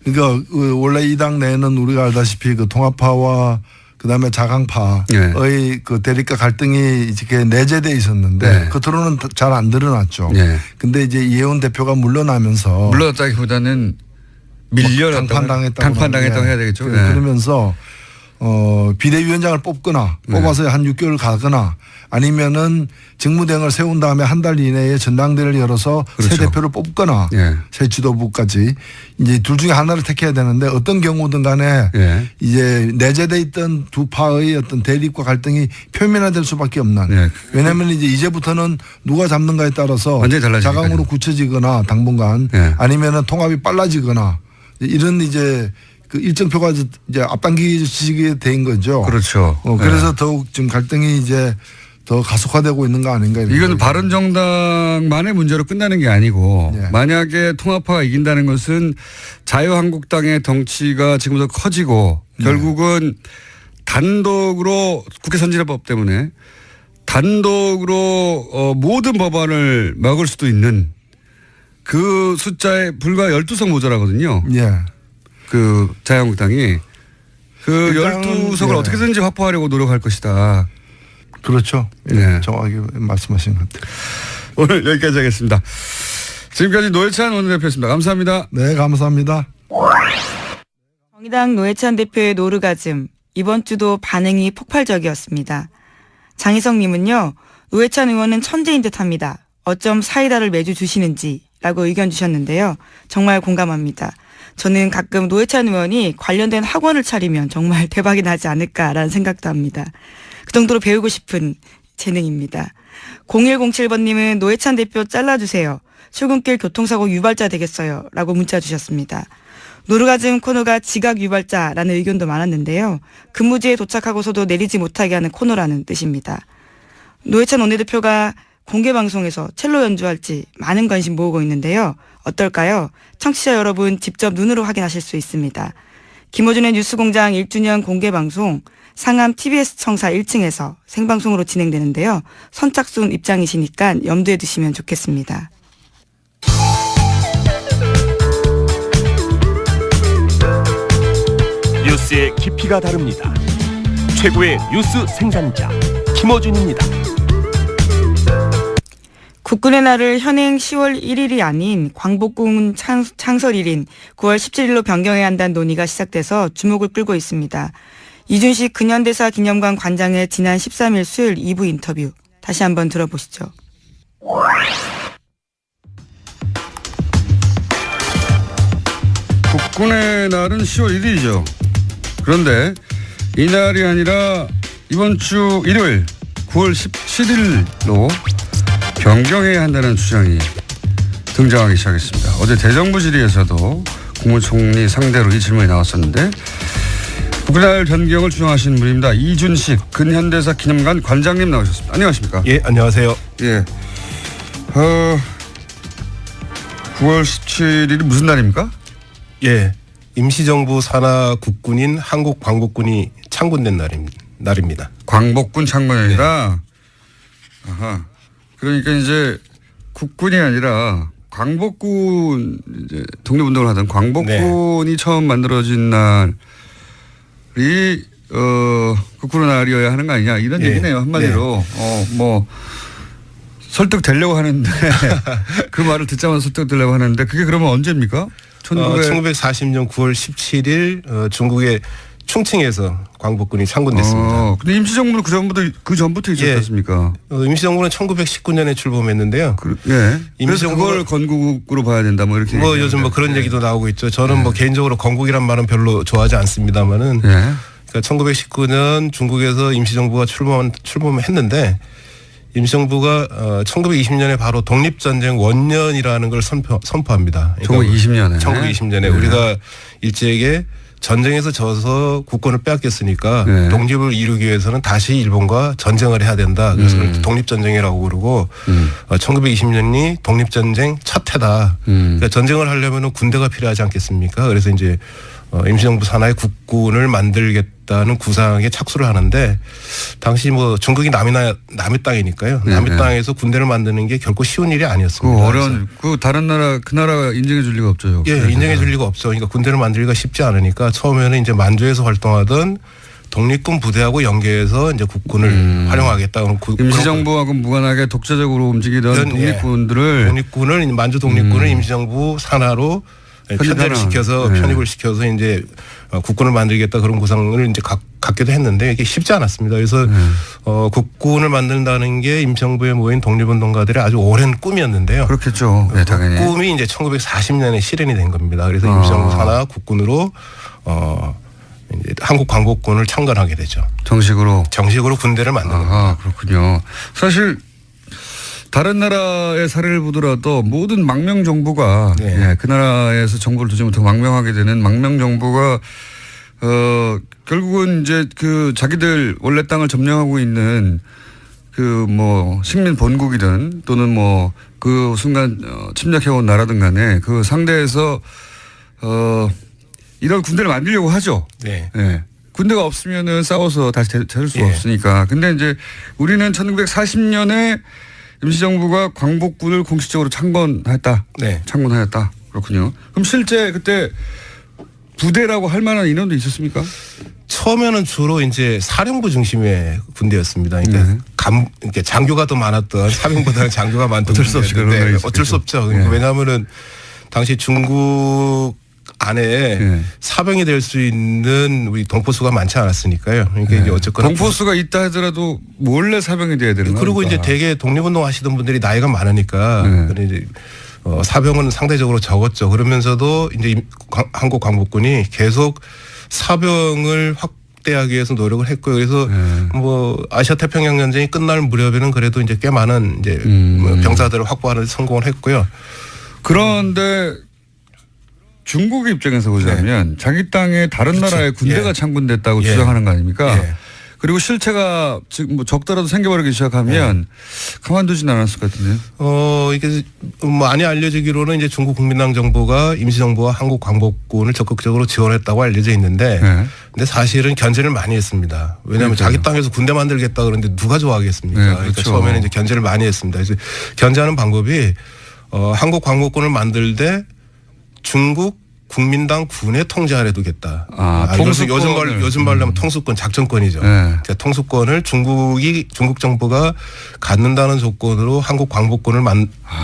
그러니까 원래 이 당 내에는 우리가 알다시피 그 통합파와 그다음에 자강파의 네. 그 대립과 갈등이 이렇게 내재돼 있었는데 네. 겉으로는 잘 안 드러났죠. 네. 근데 이제 이해운 대표가 물러나면서 물러났다기보다는 밀려났다고 강판당했다고 해야 되겠죠. 네. 그러면서 비대위원장을 뽑거나 뽑아서 한 6개월 가거나 아니면은 직무대행을 세운 다음에 한 달 이내에 전당대회를 열어서 그렇죠. 새 대표를 뽑거나 새 지도부까지 이제 둘 중에 하나를 택해야 되는데 어떤 경우든 간에 이제 내재돼 있던 두 파의 어떤 대립과 갈등이 표면화될 수밖에 없는. 왜냐하면 이제부터는 누가 잡는가에 따라서 자강으로 굳혀지거나 당분간 아니면은 통합이 빨라지거나 이런 이제 그 일정표가 이제 앞당기게 된 거죠. 그렇죠. 그래서 더욱 지금 갈등이 이제 더 가속화되고 있는 거 아닌가. 이건 바른정당만의 문제로 끝나는 게 아니고 만약에 통합파가 이긴다는 것은 자유한국당의 덩치가 지금부터 커지고 결국은 단독으로 국회 선진화법 때문에 단독으로 모든 법안을 막을 수도 있는 그 숫자에 불과 12석 모자라거든요. 그 자유한국당이 그 12석을 어떻게든지 확보하려고 노력할 것이다. 그렇죠. 정확하게 말씀하신 것 같아요. 오늘 여기까지 하겠습니다. 지금까지 노회찬 원내대표였습니다. 감사합니다. 네, 감사합니다. 정의당 노회찬 대표의 노르가즘. 이번 주도 반응이 폭발적이었습니다. 장희성 님은요. 노회찬 의원은 천재인 듯합니다. 어쩜 사이다를 매주 주시는지 라고 의견 주셨는데요. 정말 공감합니다. 저는 가끔 노회찬 의원이 관련된 학원을 차리면 정말 대박이 나지 않을까라는 생각도 합니다. 그 정도로 배우고 싶은 재능입니다. 0107번님은 노회찬 대표 잘라주세요. 출근길 교통사고 유발자 되겠어요. 라고 문자 주셨습니다. 노르가즘 코너가 지각 유발자라는 의견도 많았는데요. 근무지에 도착하고서도 내리지 못하게 하는 코너라는 뜻입니다. 노회찬 원내대표가 공개방송에서 첼로 연주할지 많은 관심 모으고 있는데요. 어떨까요? 청취자 여러분 직접 눈으로 확인하실 수 있습니다. 김어준의 뉴스공장 1주년 공개방송 상암 TBS 청사 1층에서 생방송으로 진행되는데요. 선착순 입장이시니까 염두에 두시면 좋겠습니다. 뉴스의 깊이가 다릅니다. 최고의 뉴스 생산자 김어준입니다. 국군의 날을 현행 10월 1일이 아닌 광복군 창설일인 9월 17일로 변경해야 한다는 논의가 시작돼서 주목을 끌고 있습니다. 이준식 근현대사 기념관 관장의 지난 13일 수요일 2부 인터뷰 다시 한번 들어보시죠. 국군의 날은 10월 1일이죠. 그런데 이날이 아니라 이번 주 일요일 9월 17일로 변경해야 한다는 주장이 등장하기 시작했습니다. 어제 대정부 질의에서도 국무총리 상대로 이 질문이 나왔었는데 국군의 날 변경을 주장하시는 분입니다. 이준식 근현대사 기념관 관장님 나오셨습니다. 안녕하십니까? 예, 안녕하세요. 예. 9월 17일이 무슨 날입니까? 예, 임시정부 산하 국군인 한국광복군이 창군된 날입니다. 광복군 창군이라. 네. 아하. 그러니까 이제 국군이 아니라 광복군 이제 독립운동을 하던 광복군이 처음 만들어진 날이 국군의 날이어야 하는 거 아니냐 이런 얘기네요 한마디로. 뭐 설득되려고 하는데 그 말을 듣자마자 설득되려고 하는데 그게 그러면 언제입니까? 1940년 9월 17일 중국의 충칭에서 광복군이 창군됐습니다. 근데 임시정부는 그 전부터 있었지 않습니까? 임시정부는 1919년에 출범했는데요. 그래서 그걸 건국으로 봐야 된다 뭐 이렇게. 요즘 뭐 그런 얘기도 나오고 있죠. 저는 뭐 개인적으로 건국이란 말은 별로 좋아하지 않습니다만은. 그러니까 1919년 중국에서 임시정부가 출범했는데 임시정부가 1920년에 바로 독립전쟁 원년이라는 걸 선포합니다. 그러니까 1920년에. 1920년에 우리가 일제에게 전쟁에서 져서 국권을 빼앗겼으니까 독립을 이루기 위해서는 다시 일본과 전쟁을 해야 된다. 그래서 독립전쟁이라고 그러고 1920년이 독립전쟁 첫 해다. 그러니까 전쟁을 하려면 군대가 필요하지 않겠습니까? 그래서 이제 임시정부 산하의 국군을 만들겠다는 구상에 착수를 하는데 당시 뭐 중국이 남의 땅이니까요. 남의 땅에서 군대를 만드는 게 결코 쉬운 일이 아니었습니다. 그 어려운 그 다른 나라 그 나라가 인정해 줄 리가 없죠. 예, 인정해 줄 리가 없죠. 그러니까 군대를 만들기가 쉽지 않으니까 처음에는 이제 만주에서 활동하던 독립군 부대하고 연계해서 이제 국군을 활용하겠다. 임시정부하고 무관하게 독자적으로 움직이던 독립군을 만주 독립군을 임시정부 산하로 편대를 시켜서 편입을 시켜서 이제 국군을 만들겠다 그런 구상을 이제 갖기도 했는데 이게 쉽지 않았습니다. 그래서 국군을 만든다는 게 임시정부에 모인 독립운동가들의 아주 오랜 꿈이었는데요. 그렇겠죠. 네, 당연히. 꿈이 이제 1940년에 실현이 된 겁니다. 그래서 임시정부 산하 국군으로 이제 한국 광복군을 창건하게 되죠. 정식으로 군대를 만드는 겁니다. 그렇군요. 사실 다른 나라의 사례를 보더라도 모든 망명 정부가 그 나라에서 정부를 두지 못하고 망명하게 되는 망명 정부가 결국은 이제 그 자기들 원래 땅을 점령하고 있는 그 뭐 식민 본국이든 또는 뭐 그 순간 침략해온 나라든 간에 그 상대에서 이런 군대를 만들려고 하죠. 네. 군대가 없으면은 싸워서 다시 찾을 수가 없으니까. 근데 이제 우리는 1940년에 임시정부가 광복군을 공식적으로 창건했다. 창건하였다. 그렇군요. 그럼 실제 그때 부대라고 할 만한 인원도 있었습니까? 처음에는 주로 이제 사령부 중심의 군대였습니다. 그러니까 이렇게 장교가 더 많았던 사병보다는 장교가 많던 어쩔 수 없이 군대였는데 어쩔 수 없죠. 그러니까 왜냐하면은 당시 중국 안에 사병이 될 수 있는 우리 동포수가 많지 않았으니까요. 그러니까 이제 어쨌거나 동포수가 있다 하더라도 원래 사병이 돼야 되는 거니까. 그리고 이제 되게 독립운동 하시던 분들이 나이가 많으니까 이제 사병은 상대적으로 적었죠. 그러면서도 이제 한국 광복군이 계속 사병을 확대하기 위해서 노력을 했고요. 그래서 뭐 아시아 태평양 전쟁이 끝날 무렵에는 그래도 이제 꽤 많은 이제 병사들을 확보하는 데 성공을 했고요. 그런데 중국 입장에서 보자면 자기 땅에 다른 나라의 군대가 창군됐다고 주장하는 거 아닙니까? 그리고 실체가 지금 뭐 적더라도 생겨버리기 시작하면 가만두진 않았을 것 같은데요. 이게 많이 알려지기로는 이제 중국 국민당 정부가 임시정부와 한국 광복군을 적극적으로 지원했다고 알려져 있는데, 근데 사실은 견제를 많이 했습니다. 왜냐하면 자기 땅에서 군대 만들겠다 그러는데 누가 좋아하겠습니까? 그렇죠. 그러니까 처음에는 이제 견제를 많이 했습니다. 그래서 견제하는 방법이 한국 광복군을 만들 때 중국 국민당 군의 통제 아래 두겠다. 요즘 말로 하면 통수권, 작전권이죠. 그러니까 통수권을 중국 정부가 갖는다는 조건으로 한국 광복군을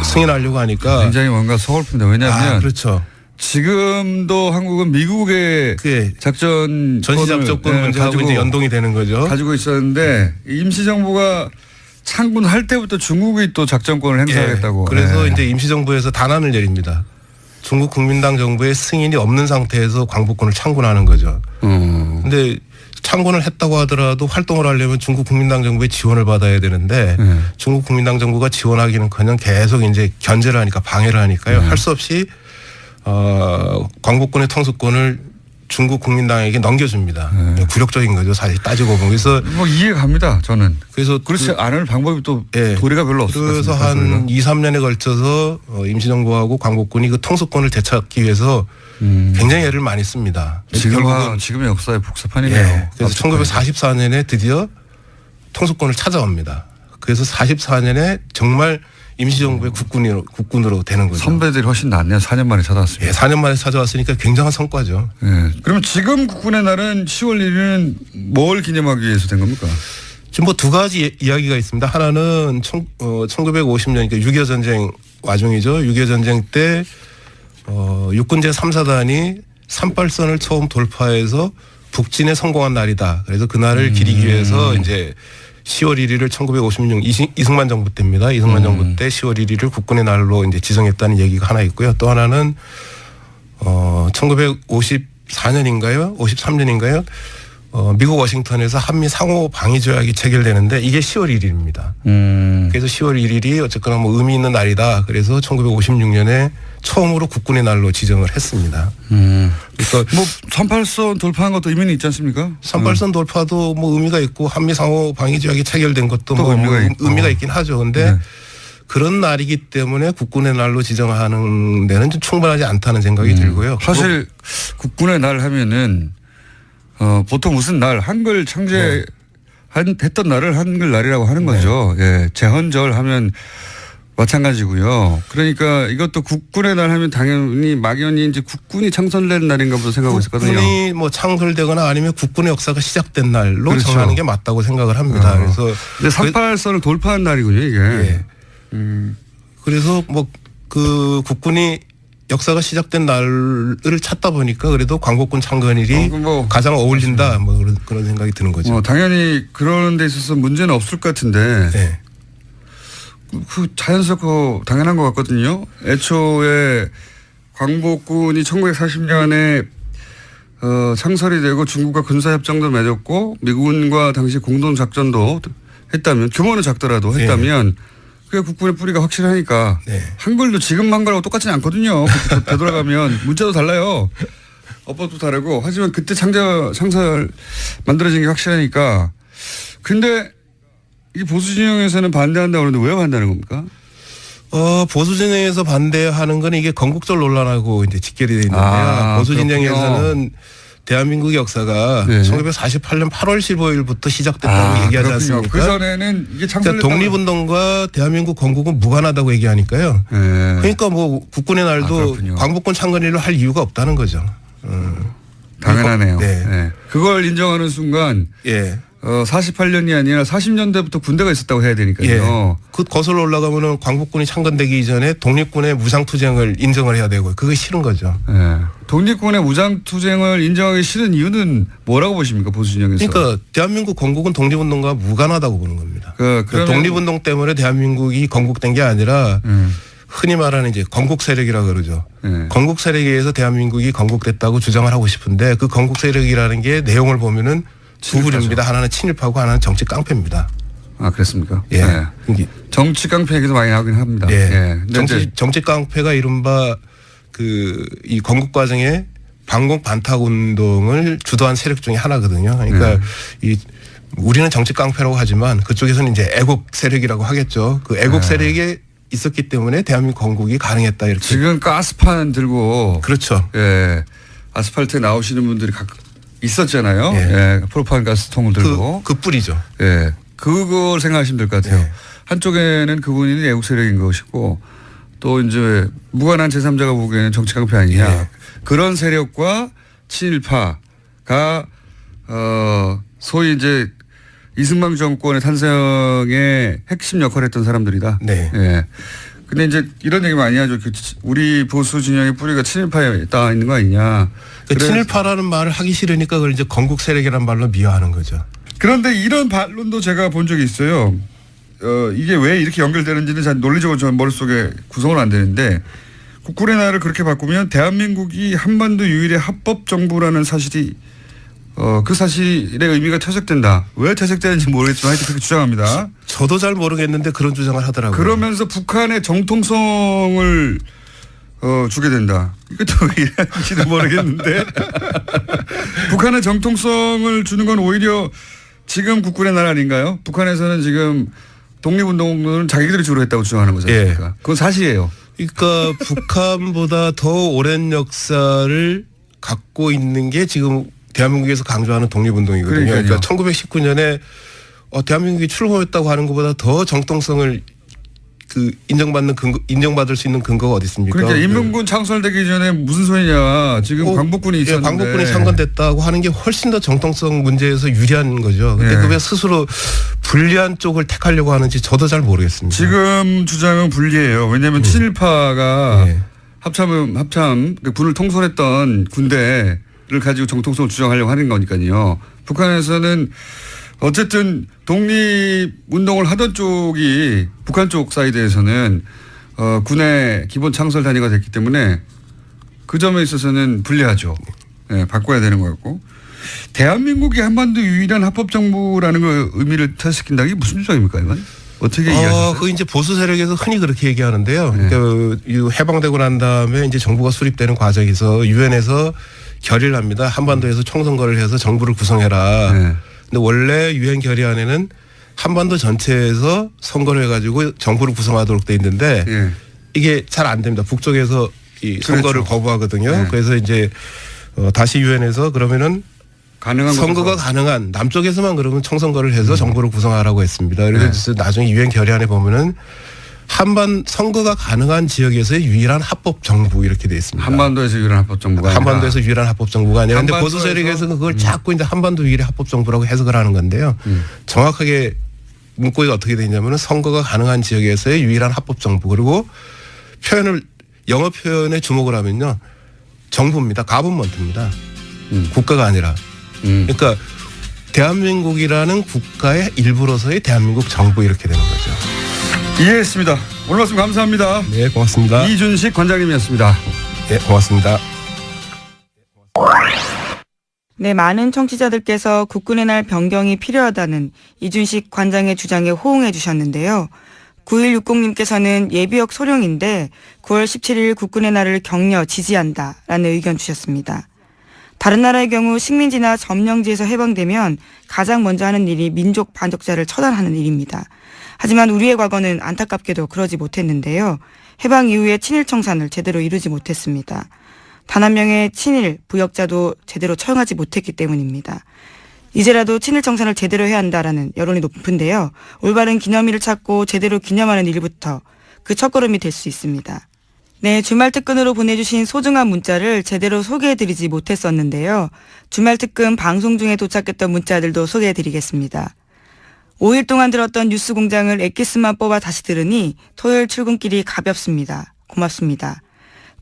승인하려고 하니까 굉장히 뭔가 서글픕니다. 왜냐하면 그렇죠. 지금도 한국은 미국의 전시작전권 문제하고 이제 연동이 되는 거죠. 가지고 있었는데 임시정부가 창군할 때부터 중국이 또 작전권을 행사하겠다고. 그래서 이제 임시정부에서 단안을 내립니다. 중국 국민당 정부의 승인이 없는 상태에서 광복군을 창군하는 거죠. 그런데 창군을 했다고 하더라도 활동을 하려면 중국 국민당 정부의 지원을 받아야 되는데 중국 국민당 정부가 지원하기는커녕 계속 이제 견제를 하니까 방해를 하니까요. 할 수 없이 광복군의 통수권을 중국 국민당에게 넘겨줍니다. 굴욕적인 거죠. 사실 따지고 보면. 그래서 뭐 이해 갑니다. 저는. 그래서 그렇지 않을 방법이 또 도리가 별로 없어요. 그래서 한 2, 3년에 걸쳐서 임시정부하고 광복군이 그 통수권을 되찾기 위해서 굉장히 애를 많이 씁니다. 지금의 역사의 복사판이네요. 그래서 1944년에 드디어 통수권을 찾아옵니다. 그래서 44년에 정말 임시정부의 국군으로 되는 거죠. 선배들이 훨씬 낫네요. 4년 만에 찾아왔습니다. 4년 만에 찾아왔으니까 굉장한 성과죠. 그러면 지금 국군의 날은 10월 1일은 뭘 기념하기 위해서 된 겁니까? 지금 뭐 두 가지 이야기가 있습니다. 하나는 1950년, 그러니까 6.25 전쟁 와중이죠. 6.25 전쟁 때 육군 제3사단이 38선을 처음 돌파해서 북진에 성공한 날이다. 그래서 그날을 기리기 위해서 이제 10월 1일을 1956 이승만 정부 때입니다. 이승만 정부 때 10월 1일을 국군의 날로 이제 지정했다는 얘기가 하나 있고요. 또 하나는 1954년인가요? 53년인가요? 미국 워싱턴에서 한미 상호 방위 조약이 체결되는데 이게 10월 1일입니다. 그래서 10월 1일이 어쨌거나 뭐 의미 있는 날이다. 그래서 1956년에 처음으로 국군의 날로 지정을 했습니다. 그러니까 뭐 38선 돌파한 것도 의미는 있지 않습니까? 38선 돌파도 뭐 의미가 있고 한미 상호 방위 조약이 체결된 것도 뭐 의미가 있긴 하죠. 근데 그런 날이기 때문에 국군의 날로 지정하는 데는 좀 충분하지 않다는 생각이 들고요. 사실 국군의 날 하면은 보통 무슨 날 한글 했던 날을 한글날이라고 하는 거죠. 예, 제헌절 하면 마찬가지고요. 그러니까 이것도 국군의 날 하면 당연히 막연히 이제 국군이 창설된 날인가 보다 생각하고 있었거든요. 국군이 뭐 창설되거나 아니면 국군의 역사가 시작된 날로 그렇죠. 정하는 게 맞다고 생각을 합니다. 그래서 근데 38선을 돌파한 날이군요, 이게. 예. 그래서 뭐 그 국군이 역사가 시작된 날을 찾다 보니까 그래도 광복군 창건일이 뭐 가장 어울린다 뭐 그런 생각이 드는 거죠. 당연히 그런 데 있어서 문제는 없을 것 같은데 네. 그 자연스럽고 당연한 것 같거든요. 애초에 광복군이 1940년에 창설이 되고 중국과 군사협정도 맺었고 미군과 당시 공동작전도 했다면 규모는 작더라도 했다면 그게 국군의 뿌리가 확실하니까 한글도 지금 한글하고 똑같지는 않거든요. 되돌아가면 문자도 달라요. 어법도 다르고 하지만 그때 창설 만들어진 게 확실하니까. 근데 이 보수 진영에서는 반대한다고 그러는데 왜 반대하는 겁니까? 보수 진영에서 반대하는 건 이게 건국절 논란하고 이제 직결이 되어 있는데요. 보수 진영에서는 대한민국의 역사가 1948년 8월 15일부터 시작됐다고 얘기하지 그렇군요. 않습니까? 그 전에는 이게 창설됐다고. 그러니까 독립운동과 대한민국 건국은 무관하다고 얘기하니까요. 그러니까 뭐 국군의 날도 광복군 창건일로 할 이유가 없다는 거죠. 당연하네요. 네. 그걸 인정하는 순간 48년이 아니라 40년대부터 군대가 있었다고 해야 되니까요. 그 거슬러 올라가면은 광복군이 창건되기 이전에 독립군의 무장투쟁을 인정을 해야 되고 그게 싫은 거죠. 독립군의 무장투쟁을 인정하기 싫은 이유는 뭐라고 보십니까 보수 진영에서? 그러니까 대한민국 건국은 독립운동과 무관하다고 보는 겁니다. 그러면 독립운동 때문에 대한민국이 건국된 게 아니라 흔히 말하는 이제 건국 세력이라고 그러죠. 건국 세력에 의해서 대한민국이 건국됐다고 주장을 하고 싶은데 그 건국 세력이라는 게 내용을 보면은 두 부류입니다. 하나는 친일파고 하나는 정치 깡패입니다. 그렇습니까? 예. 정치 깡패 얘기도 많이 나오긴 합니다. 정치 깡패가 이른바 이 건국 과정에 반공 반탁 운동을 주도한 세력 중에 하나거든요. 그러니까 우리는 정치 깡패라고 하지만 그쪽에서는 이제 애국 세력이라고 하겠죠. 그 애국 세력에 있었기 때문에 대한민국 건국이 가능했다 이렇게. 지금 가스판 들고 그렇죠. 아스팔트에 나오시는 분들이 있었잖아요. 프로판 가스통을 들고. 그 뿌리죠. 그걸 생각하시면 될 것 같아요. 한쪽에는 그분이 애국 세력인 것이고 또 이제 무관한 제3자가 보기에는 정치 깡패 아니냐. 그런 세력과 친일파가 소위 이제 이승만 정권의 탄생의 핵심 역할을 했던 사람들이다. 근데 이제 이런 얘기 많이 하죠. 우리 보수 진영의 뿌리가 친일파에 딱 있는 거 아니냐. 친일파라는 말을 하기 싫으니까 그걸 이제 건국 세력이라는 말로 미화하는 거죠. 그런데 이런 반론도 제가 본 적이 있어요. 이게 왜 이렇게 연결되는지는 잘 논리적으로 저 머릿속에 구성은 안 되는데 국군의 날을 그렇게 바꾸면 대한민국이 한반도 유일의 합법 정부라는 사실이 그 사실의 의미가 퇴색된다. 왜 퇴색되는지 모르겠지만 하여튼 그렇게 주장합니다. 저도 잘 모르겠는데 그런 주장을 하더라고요. 그러면서 북한의 정통성을 주게 된다. 이것도 왜 이런지는 모르겠는데 북한의 정통성을 주는 건 오히려 지금 국군의 날 아닌가요? 북한에서는 지금 독립운동은 자기들이 주로 했다고 주장하는 거죠. 그건 사실이에요. 그러니까 북한보다 더 오랜 역사를 갖고 있는 게 지금 대한민국에서 강조하는 독립운동이거든요. 그러니까 1919년에 대한민국이 출범했다고 하는 것보다 더 정통성을 인정받을 수 있는 근거가 어디 있습니까? 그러니까 인민군 창설되기 전에 무슨 소리냐. 지금 광복군이 있었는데. 광복군이 창건됐다고 하는 게 훨씬 더 정통성 문제에서 유리한 거죠. 근데 그 왜 스스로 불리한 쪽을 택하려고 하는지 저도 잘 모르겠습니다. 지금 주장은 불리해요. 왜냐하면 친일파가 합참 군을 통솔했던 군대를 가지고 정통성을 주장하려고 하는 거니까요. 북한에서는 어쨌든 독립운동을 하던 쪽이 북한 쪽 사이드에서는 군의 기본 창설 단위가 됐기 때문에 그 점에 있어서는 불리하죠. 바꿔야 되는 거였고. 대한민국이 한반도 유일한 합법정부라는 거 의미를 퇴색시킨다. 이게 무슨 주장입니까 이건? 어떻게 이해하셨어요? 그 이제 보수 세력에서 흔히 그렇게 얘기하는데요. 그러니까 해방되고 난 다음에 이제 정부가 수립되는 과정에서 유엔에서 결의를 합니다. 한반도에서 총선거를 해서 정부를 구성해라. 근데 원래 유엔 결의안에는 한반도 전체에서 선거를 해가지고 정부를 구성하도록 돼 있는데 이게 잘 안 됩니다. 북쪽에서 이 선거를 거부하거든요. 그래서 이제 다시 유엔에서 그러면은 가능한 선거가 가능한 남쪽에서만 그러면 총선거를 해서 정부를 구성하라고 했습니다. 그래서 나중에 유엔 결의안에 보면은 선거가 가능한 지역에서의 유일한 합법 정부 이렇게 돼 있습니다. 한반도에서 유일한 합법 정부가 아니라. 한반도에서 유일한 합법 정부가 아니라 근데 보수 세력에서는 그걸 자꾸 이제 한반도 유일의 합법 정부라고 해석을 하는 건데요. 정확하게 문구가 어떻게 되어 있냐면은 선거가 가능한 지역에서의 유일한 합법 정부 그리고 영어 표현에 주목을 하면요. 정부입니다. 가버먼트입니다. 국가가 아니라. 그러니까 대한민국이라는 국가의 일부로서의 대한민국 정부 이렇게 되는 거죠. 이해했습니다. 오늘 말씀 감사합니다. 네, 고맙습니다. 이준식 관장님이었습니다. 네, 고맙습니다. 네, 많은 청취자들께서 국군의 날 변경이 필요하다는 이준식 관장의 주장에 호응해 주셨는데요. 9160님께서는 예비역 소령인데 9월 17일 국군의 날을 격려 지지한다라는 의견 주셨습니다. 다른 나라의 경우 식민지나 점령지에서 해방되면 가장 먼저 하는 일이 민족 반역자를 처단하는 일입니다. 하지만 우리의 과거는 안타깝게도 그러지 못했는데요. 해방 이후에 친일 청산을 제대로 이루지 못했습니다. 단 한 명의 친일 부역자도 제대로 처형하지 못했기 때문입니다. 이제라도 친일 청산을 제대로 해야 한다라는 여론이 높은데요. 올바른 기념일을 찾고 제대로 기념하는 일부터 그 첫걸음이 될 수 있습니다. 네, 주말 특근으로 보내주신 소중한 문자를 제대로 소개해드리지 못했었는데요. 주말 특근 방송 중에 도착했던 문자들도 소개해드리겠습니다. 5일 동안 들었던 뉴스 공장을 엑기스만 뽑아 다시 들으니 토요일 출근길이 가볍습니다. 고맙습니다.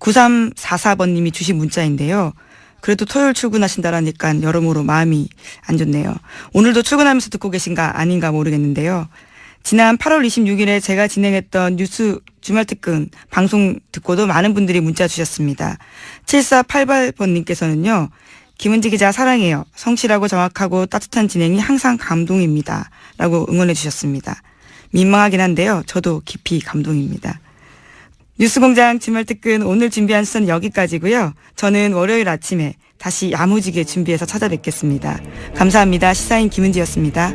9344번님이 주신 문자인데요. 그래도 토요일 출근하신다라니까 여러모로 마음이 안 좋네요. 오늘도 출근하면서 듣고 계신가 아닌가 모르겠는데요. 지난 8월 26일에 제가 진행했던 뉴스 주말특근 방송 듣고도 많은 분들이 문자 주셨습니다. 7488번님께서는요. 김은지 기자 사랑해요. 성실하고 정확하고 따뜻한 진행이 항상 감동입니다. 라고 응원해 주셨습니다. 민망하긴 한데요. 저도 깊이 감동입니다. 뉴스공장 주말특근 오늘 준비한 수는 여기까지고요. 저는 월요일 아침에 다시 야무지게 준비해서 찾아뵙겠습니다. 감사합니다. 시사인 김은지였습니다.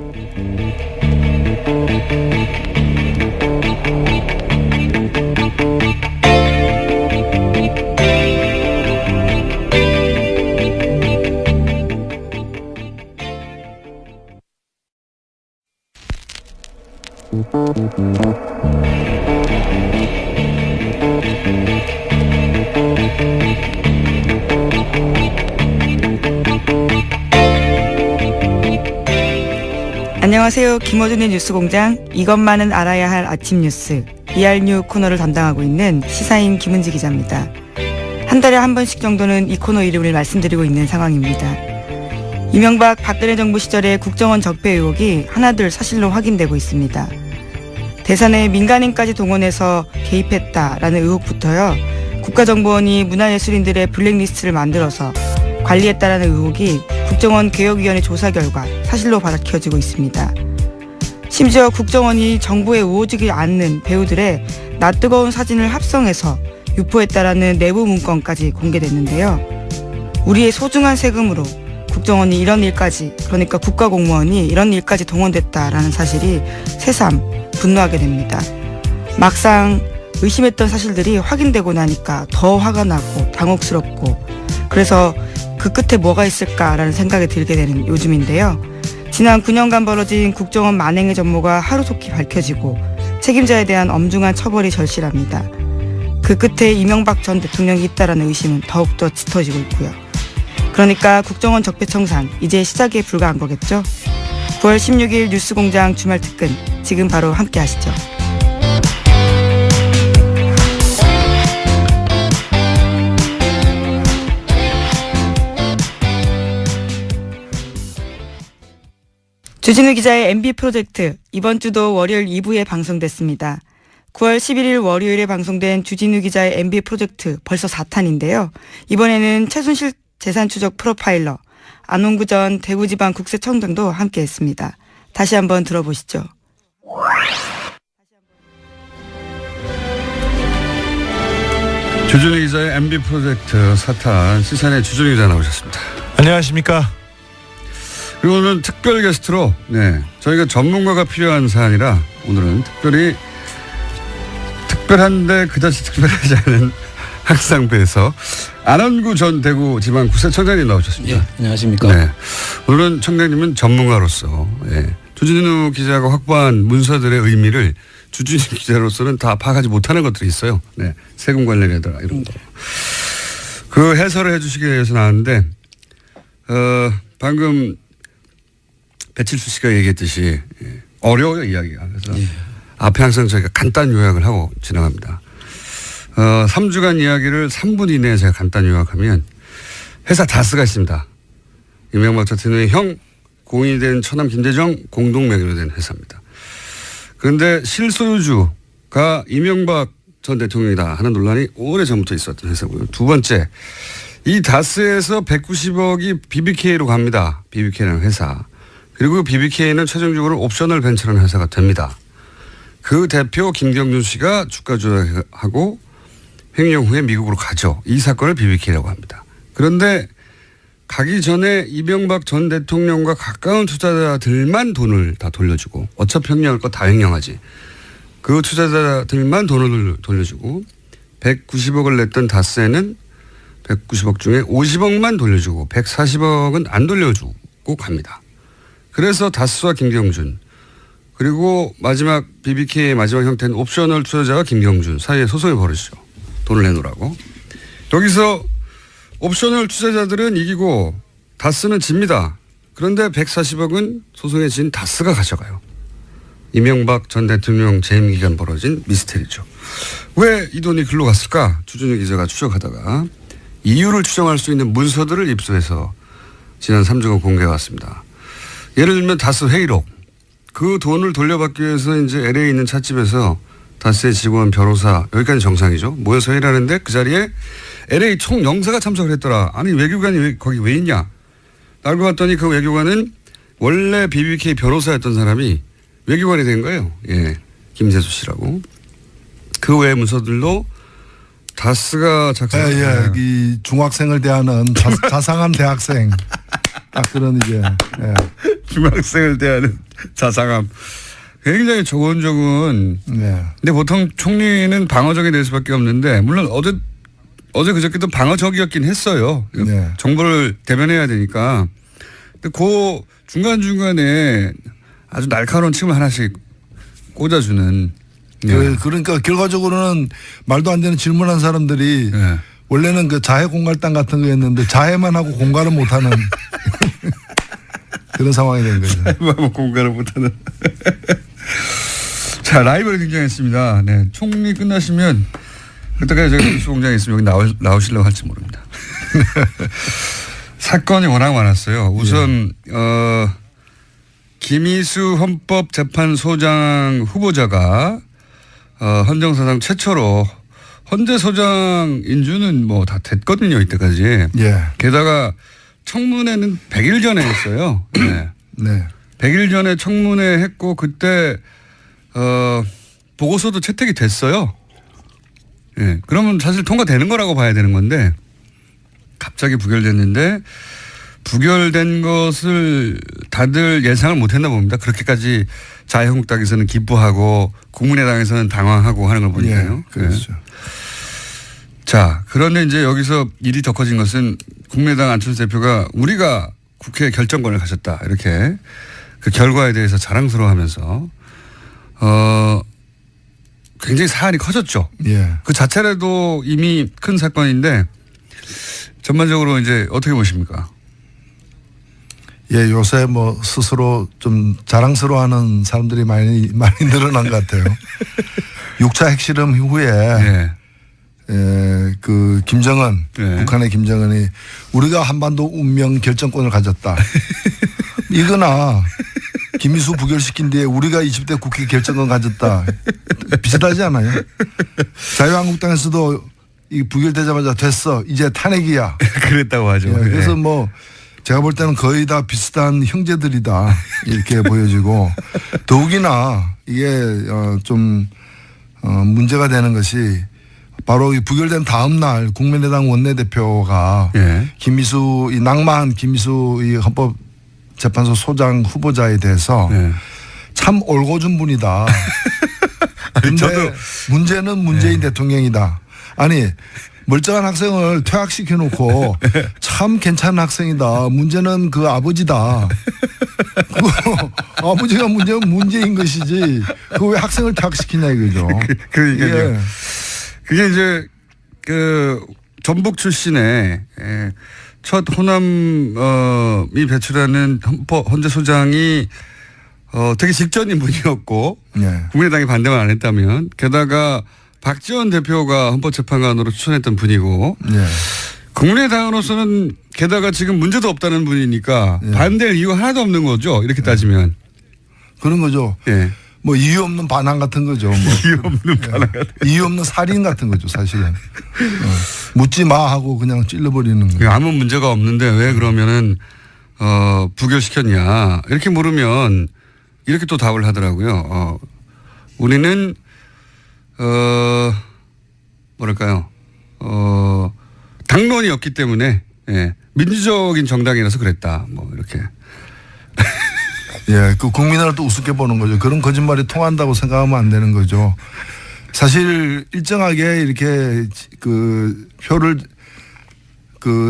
안녕하세요. 김어준의 뉴스공장 이것만은 알아야 할 아침 뉴스 ER뉴 코너를 담당하고 있는 시사인 김은지 기자입니다. 한 달에 한 번씩 정도는 이 코너 이름을 말씀드리고 있는 상황입니다. 이명박 박근혜 정부 시절의 국정원 적폐 의혹이 하나둘 사실로 확인되고 있습니다. 대선에 민간인까지 동원해서 개입했다라는 의혹부터요. 국가정보원이 문화예술인들의 블랙리스트를 만들어서 관리했다라는 의혹이 국정원 개혁위원회 조사 결과 사실로 밝혀지고 있습니다. 심지어 국정원이 정부에 우호지기 않는 배우들의 낯뜨거운 사진을 합성해서 유포했다라는 내부 문건까지 공개됐는데요. 우리의 소중한 세금으로 국정원이 이런 일까지, 그러니까 국가공무원이 이런 일까지 동원됐다라는 사실이 새삼 분노하게 됩니다. 막상 의심했던 사실들이 확인되고 나니까 더 화가 나고 당혹스럽고 그래서 그 끝에 뭐가 있을까라는 생각이 들게 되는 요즘인데요. 지난 9년간 벌어진 국정원 만행의 전모가 하루속히 밝혀지고 책임자에 대한 엄중한 처벌이 절실합니다. 그 끝에 이명박 전 대통령이 있다라는 의심은 더욱더 짙어지고 있고요. 그러니까 국정원 적폐청산 이제 시작에 불과한 거겠죠. 9월 16일 뉴스공장 주말특근 지금 바로 함께 하시죠. 주진우 기자의 MB 프로젝트 이번 주도 월요일 2부에 방송됐습니다. 9월 11일 월요일에 방송된 주진우 기자의 MB 프로젝트 벌써 4탄인데요. 이번에는 최순실 재산추적 프로파일러 안홍구 전 대구지방국세청장도 함께했습니다. 다시 한번 들어보시죠. 주진우 기자의 MB 프로젝트 4탄 시사인의 주진우 기자 나오셨습니다. 안녕하십니까. 그리고 오늘은 특별 게스트로 저희가 전문가가 필요한 사안이라 오늘은 특별히 특별한데 그다지 특별하지 않은 항상 뵈서 안원구 전 대구지방구세청장님 나오셨습니다. 예, 안녕하십니까. 네. 물론 청장님은 전문가로서 주진우 기자가 확보한 문서들의 의미를 주진우 기자로서는 다 파악하지 못하는 것들이 있어요. 네. 세금 관련이라든가 이런 거. 그 해설을 해 주시기 위해서 나왔는데 방금 배칠수 씨가 얘기했듯이 어려워요 이야기가. 그래서 앞에 항상 저희가 간단 요약을 하고 진행합니다. 3주간 이야기를 3분 이내에 제가 간단 요약하면 회사 다스가 있습니다. 이명박 전 대통령의 형 공인이 된 처남 김대정 공동 명의로 된 회사입니다. 그런데 실소유주가 이명박 전 대통령이다 하는 논란이 오래전부터 있었던 회사고요. 두 번째, 이 다스에서 190억이 BBK로 갑니다. BBK라는 회사. 그리고 BBK는 최종적으로 옵셔널 벤처라는 회사가 됩니다. 그 대표 김경준 씨가 주가 조작하고 횡령 후에 미국으로 가죠. 이 사건을 BBK라고 합니다. 그런데 가기 전에 이명박 전 대통령과 가까운 투자자들만 돈을 다 돌려주고 어차피 횡령할 거 다 횡령하지. 그 투자자들만 돈을 돌려주고 190억을 냈던 다스에는 190억 중에 50억만 돌려주고 140억은 안 돌려주고 갑니다. 그래서 다스와 김경준 그리고 마지막 BBK의 마지막 형태는 옵셔널 투자자와 김경준 사이에 소송이 벌어지죠. 돈을 내놓으라고. 여기서 옵셔널 투자자들은 이기고 다스는 집니다. 그런데 140억은 소송에 진 다스가 가져가요. 이명박 전 대통령 재임 기간 벌어진 미스테리죠. 왜 이 돈이 글로 갔을까? 주준우 기자가 추적하다가 이유를 추정할 수 있는 문서들을 입수해서 지난 3주간 공개해 왔습니다. 예를 들면 다스 회의록. 그 돈을 돌려받기 위해서 이제 LA에 있는 찻집에서 다스의 직원, 변호사, 여기까지 정상이죠. 모여서 회의를 하는데 그 자리에 LA 총영사가 참석을 했더라. 아니 외교관이 거기 왜 있냐. 알고 봤더니 그 외교관은 원래 BBK 변호사였던 사람이 외교관이 된 거예요. 예, 김재수 씨라고. 그 외의 문서들도 다스가 작성한. 이 중학생을 대하는 자상한 대학생. 딱 그런 이제. 중학생을 대하는 자상함. 굉장히 조곤조곤. 근데 보통 총리는 방어적이 될 수밖에 없는데 물론 어제 그저께도 방어적이었긴 했어요. 정보를 대변해야 되니까. 근데 그 중간중간에 아주 날카로운 침을 하나씩 꽂아주는. 그러니까 결과적으로는 말도 안 되는 질문한 사람들이 원래는 그 자해 공갈당 같은 거였는데 자해만 하고 공갈을 못하는 그런 상황이 된 거죠. 자해만 공갈을 못하는. 자, 라이벌이 등장했습니다. 네, 총리 끝나시면 그때까지 제가 뉴스공장에 있으면 여기 나오시려고 할지 모릅니다. 사건이 워낙 많았어요. 우선 김희수 헌법재판소장 후보자가 헌정사상 최초로 헌재소장 인준은 뭐 다 됐거든요. 이때까지. 게다가 청문회는 100일 전에 했어요. 네. 100일 전에 청문회 했고 그때 보고서도 채택이 됐어요. 예. 그러면 사실 통과되는 거라고 봐야 되는 건데 갑자기 부결됐는데 부결된 것을 다들 예상을 못했나 봅니다. 그렇게까지 자유한국당에서는 기뻐하고 국민의당에서는 당황하고 하는 걸 보니까요. 그렇죠. 자, 그런데 이제 여기서 일이 더 커진 것은 국민의당 안철수 대표가 우리가 국회 결정권을 가졌다 이렇게 그 결과에 대해서 자랑스러워하면서 굉장히 사안이 커졌죠. 그 자체라도 이미 큰 사건인데 전반적으로 이제 어떻게 보십니까? 요새 뭐 스스로 좀 자랑스러워하는 사람들이 많이 늘어난 것 같아요. 6차 핵실험 이후에 그 김정은 북한의 김정은이 우리가 한반도 운명 결정권을 가졌다. 이거나 김희수 부결시킨 뒤에 우리가 20대 국회 결정권 가졌다. 비슷하지 않아요? 자유한국당에서도 이 부결되자마자 됐어. 이제 탄핵이야. 그랬다고 하죠. 그래서 뭐 제가 볼 때는 거의 다 비슷한 형제들이다. 이렇게 보여지고 더욱이나 이게 좀 문제가 되는 것이 바로 이 부결된 다음 날 국민의당 원내대표가 김희수 이 낭만 김희수 이 헌법재판소 소장 후보자에 대해서 참 올곧은 분이다. 그런데 문제는 문재인 대통령이다. 아니 멀쩡한 학생을 퇴학시켜 놓고 참 괜찮은 학생이다. 문제는 그 아버지다. 아버지가 문제인 것이지. 그 왜 학생을 퇴학시키냐 이거죠. 그러니까요. 그게 이제 전북 출신의 첫 호남이 배출하는 헌재소장이 되게 직전인 분이었고 국민의당이 반대만 안 했다면 게다가 박지원 대표가 헌법재판관으로 추천했던 분이고 국민의당으로서는 게다가 지금 문제도 없다는 분이니까 반대할 이유가 하나도 없는 거죠. 이렇게 따지면. 그런 거죠. 뭐 이유 없는 반항 같은 거죠. 뭐. 이유 없는 반항 같은 이유 없는 살인 같은 거죠 사실은. 묻지 마 하고 그냥 찔러버리는 거예요. 아무 문제가 없는데 왜 그러면은 부결시켰냐 이렇게 물으면 이렇게 또 답을 하더라고요. 우리는 뭐랄까요 당론이 없기 때문에 민주적인 정당이라서 그랬다 뭐 이렇게. 그 국민을 또 우습게 보는 거죠. 그런 거짓말이 통한다고 생각하면 안 되는 거죠. 사실 일정하게 이렇게 그 표를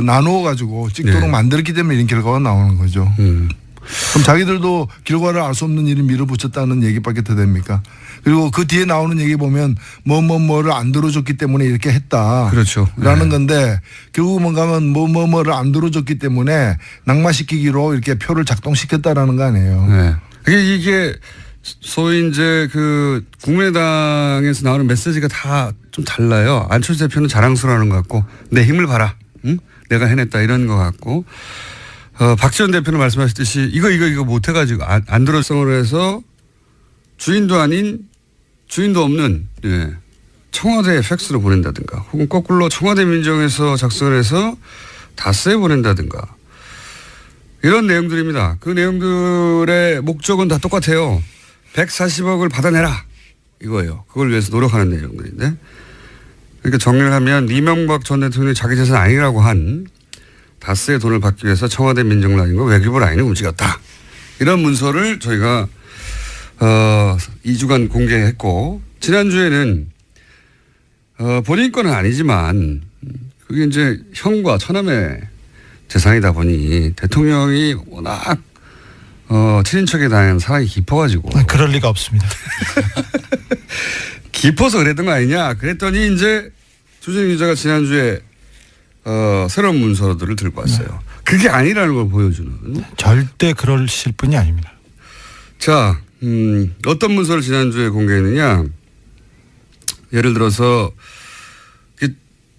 나누어 가지고 찍도록 만들었기 때문에 이런 결과가 나오는 거죠. 그럼 자기들도 결과를 알 수 없는 일을 밀어붙였다는 얘기밖에 더 됩니까? 그리고 그 뒤에 나오는 얘기 보면 뭐를 안 들어줬기 때문에 이렇게 했다. 그렇죠. 라는 건데 결국 뭔가 하면 뭐를 안 들어줬기 때문에 낙마시키기로 이렇게 표를 작동시켰다라는 거 아니에요. 이게 소위 이제 국민의당에서 나오는 메시지가 다 좀 달라요. 안철수 대표는 자랑스러워하는 것 같고 내 힘을 봐라. 응? 내가 해냈다 이런 것 같고 박지원 대표는 말씀하셨듯이 이거 못해가지고 안 들어성으로 해서 주인도 아닌 주인도 없는 청와대 팩스로 보낸다든가 혹은 거꾸로 청와대 민정에서 작성을 해서 다스에 보낸다든가 이런 내용들입니다. 그 내용들의 목적은 다 똑같아요. 140억을 받아내라 이거예요. 그걸 위해서 노력하는 내용들인데 그러니까 정리를 하면 이명박 전 대통령이 자기 재산 아니라고 한 다스의 돈을 받기 위해서 청와대 민정라인과 외교부 라인을 움직였다. 이런 문서를 저희가 2주간 공개했고 지난주에는 본인 건은 아니지만 그게 이제 형과 처남의 재산이다 보니 대통령이 워낙 친인척에 대한 사랑이 깊어가지고 그럴 리가 없습니다. 깊어서 그랬던 거 아니냐 그랬더니 이제 주진우 기자가 지난주에 새로운 문서들을 들고 왔어요. 그게 아니라는 걸 보여주는. 절대 그러실 분이 아닙니다. 자, 어떤 문서를 지난주에 공개했느냐. 예를 들어서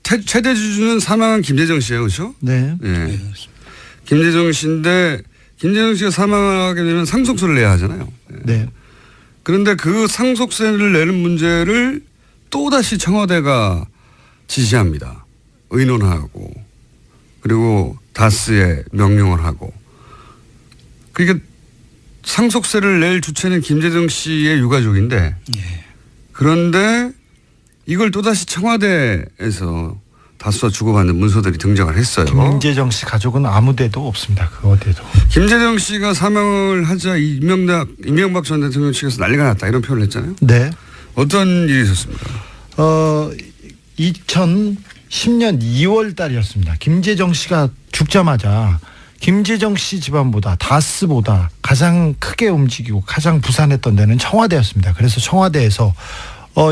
최대 주주는 사망한 김재정 씨예요. 그렇죠? 네. 김재정 씨인데 김재정 씨가 사망하게 되면 상속세를 내야 하잖아요. 네. 그런데 그 상속세를 내는 문제를 또다시 청와대가 지시합니다. 의논하고 그리고 다스에 명령을 하고 그러니까 상속세를 낼 주체는 김재정 씨의 유가족인데 그런데 이걸 또다시 청와대에서 다수와 주고받는 문서들이 등장을 했어요. 김재정 씨 가족은 아무 데도 없습니다. 그 어디에도. 김재정 씨가 사망을 하자 이명박 전 대통령 측에서 난리가 났다 이런 표현을 했잖아요. 네. 어떤 일이 있었습니까? 2010년 2월 달이었습니다. 김재정 씨가 죽자마자 김재정 씨 집안보다 다스보다 가장 크게 움직이고 가장 부산했던 데는 청와대였습니다. 그래서 청와대에서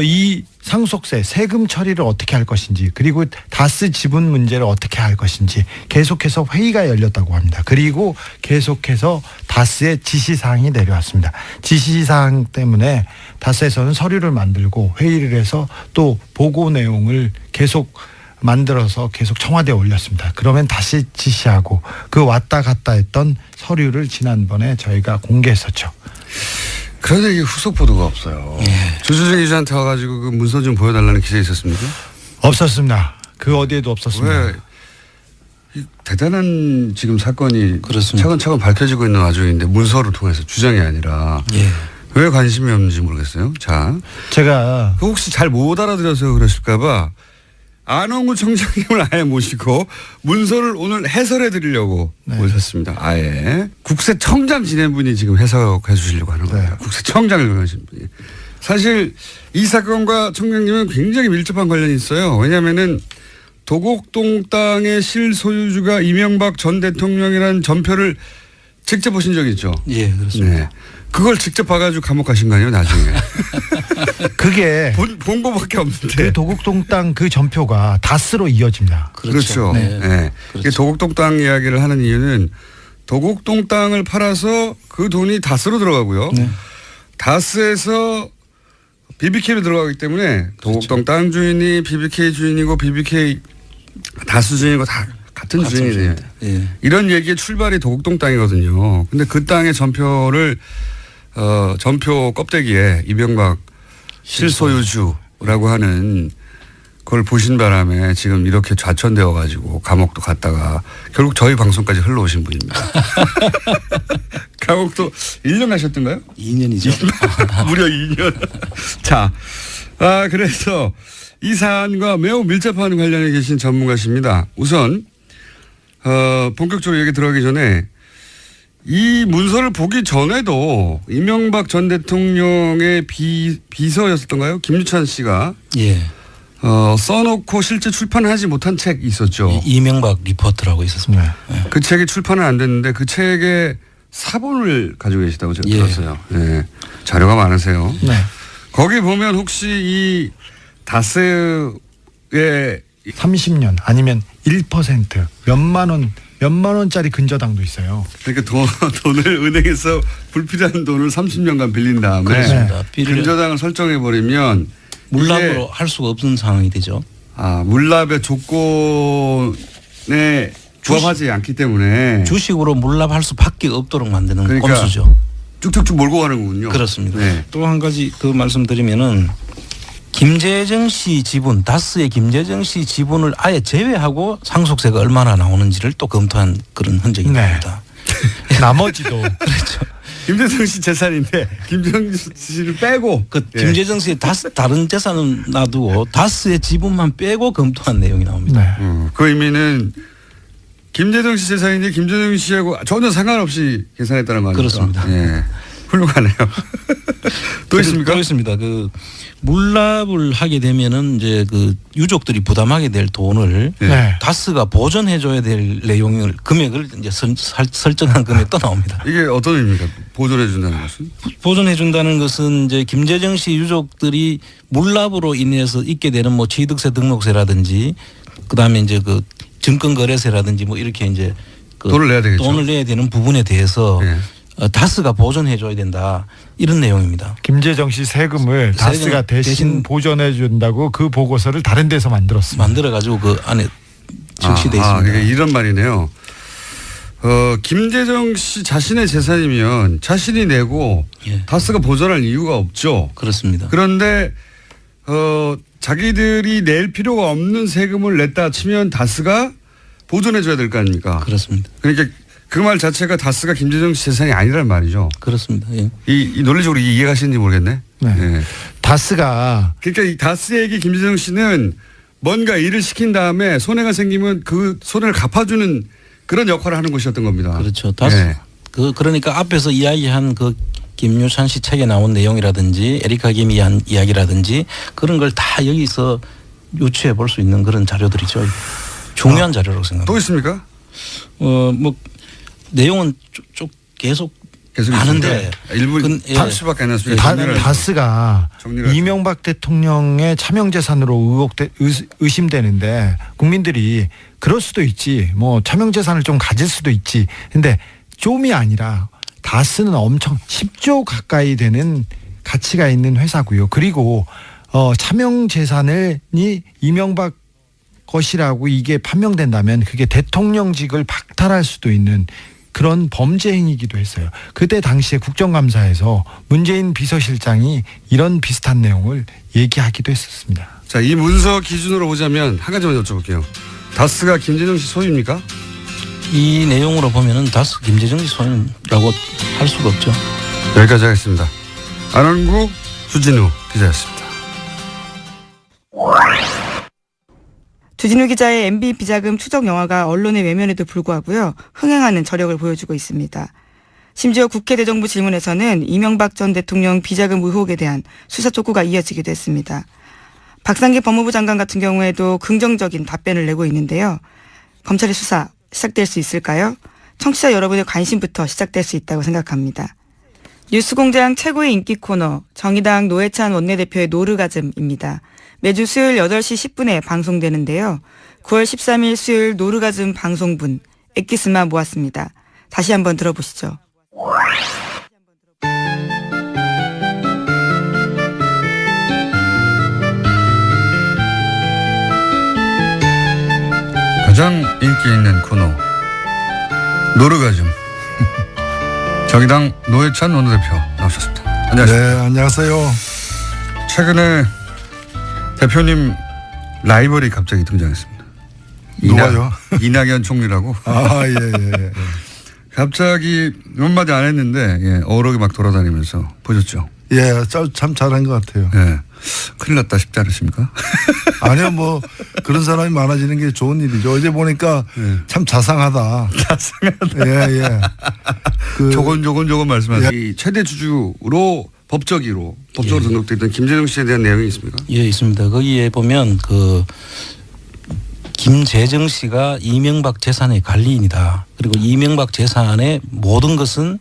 이 상속세 세금 처리를 어떻게 할 것인지 그리고 다스 지분 문제를 어떻게 할 것인지 계속해서 회의가 열렸다고 합니다. 그리고 계속해서 다스의 지시사항이 내려왔습니다. 지시사항 때문에 다스에서는 서류를 만들고 회의를 해서 또 보고 내용을 계속 만들어서 계속 청와대에 올렸습니다. 그러면 다시 지시하고 그 왔다 갔다 했던 서류를 지난번에 저희가 공개했었죠. 그런데 이게 후속 보도가 없어요. 조주진 기자한테 와가지고 그 문서 좀 보여달라는 기사 있었습니까? 없었습니다. 그 어디에도 없었습니다. 왜 대단한 지금 사건이 그렇습니다. 차근차근 밝혀지고 있는 와중인데 문서를 통해서 주장이 아니라 왜 관심이 없는지 모르겠어요. 자, 제가 혹시 잘 못 알아들어서 그러실까봐 안홍구 청장님을 아예 모시고 문서를 오늘 해설해 드리려고 모셨습니다. 아예 국세청장 지낸 분이 지금 해석해 주시려고 하는 거예요. 국세청장을 하신 분이. 사실 이 사건과 청장님은 굉장히 밀접한 관련이 있어요. 왜냐하면은 도곡동 땅의 실소유주가 이명박 전 대통령이라는 전표를 직접 보신 적이 있죠? 예, 그렇습니다. 네. 그걸 직접 봐가지고 감옥 가신 거 아니에요, 나중에? 그게 본 거밖에 없는데. 그 도곡동 땅 그 전표가 다스로 이어집니다. 그렇죠. 네. 네. 그렇죠. 도곡동 땅 이야기를 하는 이유는 도곡동 땅을 팔아서 그 돈이 다스로 들어가고요. 네. 다스에서 BBK로 들어가기 때문에 도곡동 땅 주인이 BBK 주인이고 BBK 다스 주인이고 다 같은 주인이에요. 예. 이런 얘기의 출발이 도곡동 땅이거든요. 근데 그 땅의 전표를 전표 껍데기에 이명박 실소유주라고 하는 그걸 보신 바람에 지금 이렇게 좌천되어 가지고 감옥도 갔다가 결국 저희 방송까지 흘러오신 분입니다. 감옥도 1년 가셨던가요? 2년이죠. 무려 2년. 자, 그래서 이 사안과 매우 밀접한 관련해 계신 전문가십니다. 우선 본격적으로 얘기 들어가기 전에 이 문서를 보기 전에도 이명박 전 대통령의 비서였었던가요? 김유찬 씨가 예. 써놓고 실제 출판하지 못한 책이 있었죠. 이명박 리포트라고 있었습니다. 예. 그 책이 출판은 안 됐는데 그 책의 사본을 가지고 계시다고 제가 예. 들었어요. 네. 자료가 많으세요. 네. 거기 보면 혹시 이 다스의 30년 아니면 1% 몇만 원짜리 근저당도 있어요. 그러니까 돈을 은행에서 불필요한 돈을 30년간 빌린 다음에 그렇습니다. 근저당을 설정해 버리면 물납으로 할 수가 없는 상황이 되죠. 물납의 조건에 부합하지 않기 때문에 주식으로 물납할 수밖에 없도록 만드는 그러니까 꼼수죠. 쭉쭉쭉 몰고 가는 거군요. 그렇습니다. 네. 또 한 가지 더 말씀드리면은 김재정 씨 지분, 다스의 김재정 씨 지분을 아예 제외하고 상속세가 얼마나 나오는지를 또 검토한 그런 흔적이 네. 나옵니다. 나머지도 그렇죠. 김재정 씨 재산인데 김재정 씨를 빼고 예. 김재정 씨의 다른 재산은 놔두고 다스의 지분만 빼고 검토한 내용이 나옵니다. 네. 그 의미는 김재정 씨 재산인데 김재정 씨하고 전혀 상관없이 계산했다는 말이죠. 그렇습니다. 예. 훌륭하네요. 또 있습니까? 또 있습니다. 그 물납을 하게 되면은 이제 그 유족들이 부담하게 될 돈을 네. 다스가 보존해줘야 될 내용을 금액을 이제 설정한 금액 또 나옵니다. 이게 어떤 의미입니까? 보존해 준다는 것은? 보존해준다는 것은 이제 김재정 씨 유족들이 물납으로 인해서 있게 되는 뭐 취득세 등록세라든지 그다음에 이제 그 증권거래세라든지 뭐 이렇게 이제 그 돈을 내야 되겠죠. 돈을 내야 되는 부분에 대해서 네. 다스가 보존해줘야 된다 이런 내용입니다. 김재정 씨 세금을 다스가 대신 보존해 준다고 그 보고서를 다른 데서 만들었습니다. 만들어가지고 그 안에 적시돼 있습니다. 그러니까 이런 말이네요. 김재정 씨 자신의 재산이면 자신이 내고 예. 다스가 보존할 이유가 없죠. 그렇습니다. 그런데 자기들이 낼 필요가 없는 세금을 냈다 치면 다스가 보존해 줘야 될 거 아닙니까? 그렇습니다. 그러니까 그 말 자체가 다스가 김재정 씨 재산이 아니란 말이죠. 그렇습니다. 예. 이 논리적으로 이해가시는지 모르겠네. 네. 예. 다스가 그러니까 이 다스에게 김재정 씨는 뭔가 일을 시킨 다음에 손해가 생기면 그 손해를 갚아주는 그런 역할을 하는 것이었던 겁니다. 그렇죠. 다스 네. 그러니까 앞에서 이야기한 그 김유찬 씨 책에 나온 내용이라든지 에리카 김이 한 이야기라든지 그런 걸 다 여기서 유추해 볼 수 있는 그런 자료들이죠. 중요한 자료라고 생각합니다. 또 있습니까? 뭐 내용은 쭉 계속 아는데 일부 예. 30수밖에 안 났습니다. 다스가 정리를 이명박 대통령의 차명재산으로 의심되는데 국민들이 그럴 수도 있지 뭐 차명재산을 좀 가질 수도 있지 근데 좀이 아니라 다스는 엄청 10조 가까이 되는 가치가 있는 회사고요. 그리고 차명재산이 이명박 것이라고 이게 판명된다면 그게 대통령직을 박탈할 수도 있는 그런 범죄 행위이기도 했어요. 그때 당시에 국정감사에서 문재인 비서실장이 이런 비슷한 내용을 얘기하기도 했었습니다. 자, 이 문서 기준으로 보자면 한 가지만 여쭤볼게요. 다스가 김재정 씨 소유입니까? 이 내용으로 보면은 다스 김재정 씨 소유라고 할 수가 없죠. 여기까지 하겠습니다. 안원구 주진우 기자였습니다. 주진우 기자의 MB 비자금 추적 영화가 언론의 외면에도 불구하고요. 흥행하는 저력을 보여주고 있습니다. 심지어 국회 대정부 질문에서는 이명박 전 대통령 비자금 의혹에 대한 수사 촉구가 이어지기도 했습니다. 박상기 법무부 장관 같은 경우에도 긍정적인 답변을 내고 있는데요. 검찰의 수사 시작될 수 있을까요? 청취자 여러분의 관심부터 시작될 수 있다고 생각합니다. 뉴스공장 최고의 인기 코너 정의당 노회찬 원내대표의 노르가즘입니다. 매주 수요일 8시 10분에 방송되는데요. 9월 13일 수요일 노르가즘 방송분 엑기스만 모았습니다. 다시 한번 들어보시죠. 가장 인기 있는 코너 노르가즘 정의당 노회찬 원내대표 나오셨습니다. 안녕하세요. 네, 안녕하세요. 최근에 대표님 라이벌이 갑자기 등장했습니다. 누가요? 이낙연 총리라고. 아, 예. 갑자기 몇 마디 안 했는데 예, 어록이 막 돌아다니면서 보셨죠? 예, 참 잘한 것 같아요. 예. 큰일 났다 싶지 않으십니까? 아니요, 뭐 그런 사람이 많아지는 게 좋은 일이죠. 어제 보니까 참 자상하다. 자상하다. 예. 조곤조곤 말씀하세요. 이 최대 주주로 법적으로 등록돼 있던 김재정 씨에 대한 내용이 있습니까? 예, 있습니다. 거기에 보면 김재정 씨가 이명박 재산의 관리인이다. 그리고 이명박 재산의 모든 것은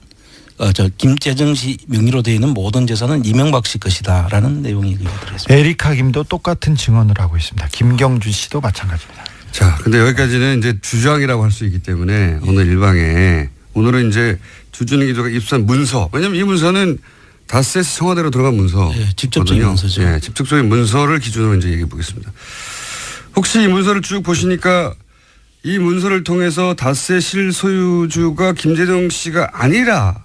김재정 씨 명의로 되어 있는 모든 재산은 이명박 씨 것이다라는 내용이 들어있습니다. 에리카 김도 똑같은 증언을 하고 있습니다. 김경준 씨도 마찬가지입니다. 자, 근데 여기까지는 이제 주장이라고 할 수 있기 때문에 오늘 일방에 오늘은 이제 주준희 기자가 입수한 문서. 왜냐하면 이 문서는 다스에서 청와대로 들어간 문서. 예, 직접적인 문서죠. 예, 직접적인 문서를 기준으로 이제 얘기해 보겠습니다. 혹시 이 문서를 쭉 보시니까 이 문서를 통해서 다스의 실소유주가 김재정 씨가 아니라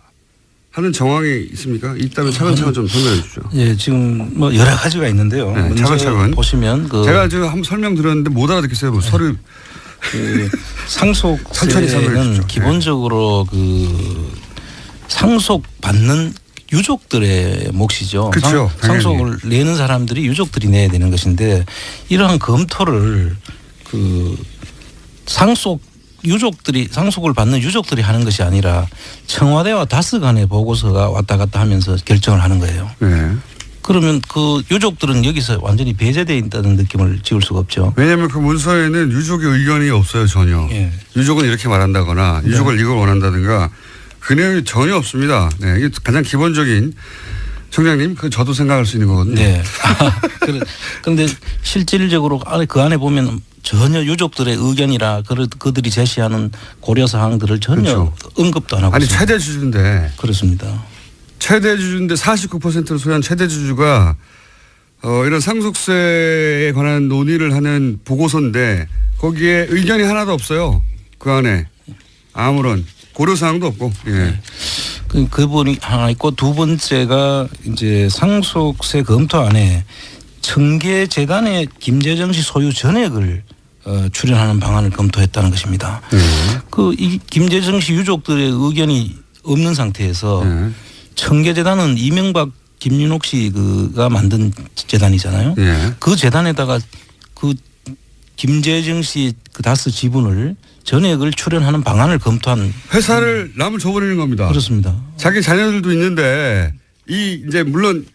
하는 정황이 있습니까? 있다면 차근차근 좀 설명해 주죠. 예, 지금 뭐 여러 가지가 있는데요. 네, 차근차근 보시면 제가 지금 한번 설명드렸는데 못 알아듣겠어요. 뭐 서류 상속세는 기본적으로 상속받는 유족들의 몫이죠. 그렇죠. 상속을 내는 사람들이 유족들이 내야 되는 것인데 이러한 검토를 상속을 받는 유족들이 하는 것이 아니라 청와대와 다스 간의 보고서가 왔다 갔다 하면서 결정을 하는 거예요. 네. 그러면 그 유족들은 여기서 완전히 배제되어 있다는 느낌을 지울 수가 없죠. 왜냐하면 그 문서에는 유족의 의견이 없어요. 전혀. 예. 유족은 이렇게 말한다거나 유족을 이걸 원한다든가 그 내용이 전혀 없습니다. 네, 이게 가장 기본적인 총장님, 그 저도 생각할 수 있는 거거든요. 네. 그런데 실질적으로 그 안에 보면 전혀 유족들의 의견이라 그들이 제시하는 고려 사항들을 전혀 그렇죠. 언급도 안 하고 아니 있습니다. 최대 주주인데. 그렇습니다. 최대 주주인데 49%를 소유한 최대 주주가 이런 상속세에 관한 논의를 하는 보고서인데 거기에 의견이 하나도 없어요. 그 안에 아무런 고려사항도 없고. 예. 그 부분이 하나 있고 두 번째가 이제 상속세 검토안에 청계재단의 김재정 씨 소유 전액을 출연하는 방안을 검토했다는 것입니다. 이 김재정 씨 유족들의 의견이 없는 상태에서 청계재단은 이명박 김윤옥 씨가 만든 재단이잖아요. 예. 그 재단에다가 그 김재정 씨 그 다스 지분을 전액을 출연하는 방안을 검토한 회사를 남을 줘버리는 겁니다. 그렇습니다. 자기 자녀들도 있는데 이제 물론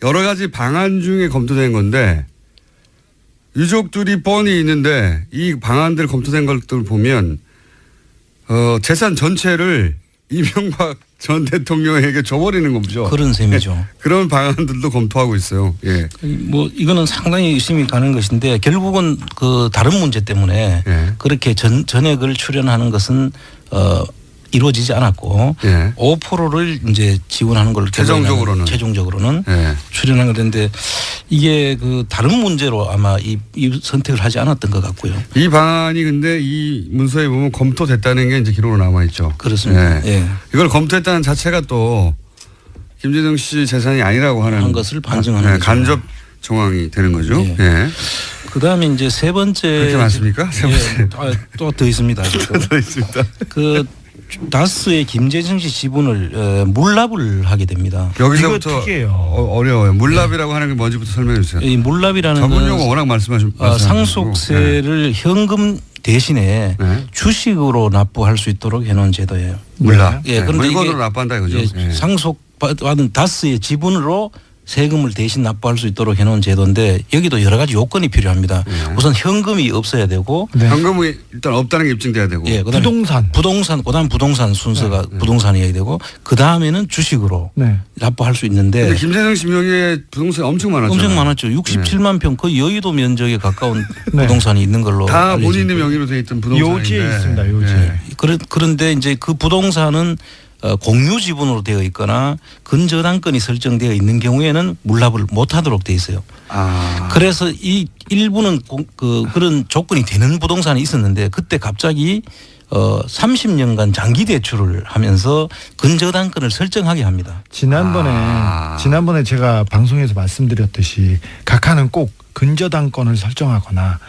여러 가지 방안 중에 검토된 건데 유족들이 뻔히 있는데 이 방안들 검토된 것들 보면 재산 전체를 이명박 전 대통령에게 줘버리는 거죠. 그런 셈이죠. 네. 그런 방안들도 검토하고 있어요. 예. 뭐 이거는 상당히 의심이 가는 것인데 결국은 그 다른 문제 때문에 예. 그렇게 전액을 출연하는 것은 이루어지지 않았고 예. 5%를 이제 지원하는 걸로 최종적으로는 예. 출연한 건데 이게 그 다른 문제로 아마 이 선택을 하지 않았던 것 같고요. 이 방안이 근데 이 문서에 보면 검토됐다는 게 이제 기록으로 남아 있죠. 그렇습니다. 예. 예. 이걸 검토했다는 자체가 또 김재정 씨 재산이 아니라고 하는 것을 반증하는 거죠. 간접 정황이 되는 거죠. 예. 예. 그다음에 이제 세 번째 그렇게 많습니까? 세 번째. 또 더 있습니다. 더 있습니다. 그 다스의 김재정 씨 지분을 물납을 하게 됩니다. 여기서부터 어려워요. 물납이라고 하는 게 뭔지부터 설명해 주세요. 이 물납이라는 전문 용어 워낙 말씀하시고 상속세를 현금 대신에 주식으로 납부할 수 있도록 해놓은 제도예요. 물납. 예, 그런데 물건으로 납부한다 이거죠. 상속받은 다스의 지분으로 세금을 대신 납부할 수 있도록 해놓은 제도인데 여기도 여러 가지 요건이 필요합니다. 우선 현금이 없어야 되고 현금이 일단 없다는 게 입증돼야 되고 예, 그다음에 부동산 그다음 부동산 순서가 부동산이어야 되고 그 다음에는 주식으로 납부할 수 있는데 근데 김재정 씨 명의의 부동산이 엄청 많았죠. 엄청 많았죠. 67만 평 거의 여의도 면적에 가까운 부동산이 있는 걸로 다 알려져 본인의 있고요. 명의로 돼 있던 부동산인데 요지에 있습니다. 요지에. 네. 그런데 이제 그 부동산은 공유 지분으로 되어 있거나 근저당권이 설정되어 있는 경우에는 물납을 못하도록 되어 있어요. 그래서 이 일부는 그런 조건이 되는 부동산이 있었는데 그때 갑자기 30년간 장기 대출을 하면서 근저당권을 설정하게 합니다. 지난번에 제가 방송에서 말씀드렸듯이 각하는 꼭 근저당권을 설정하거나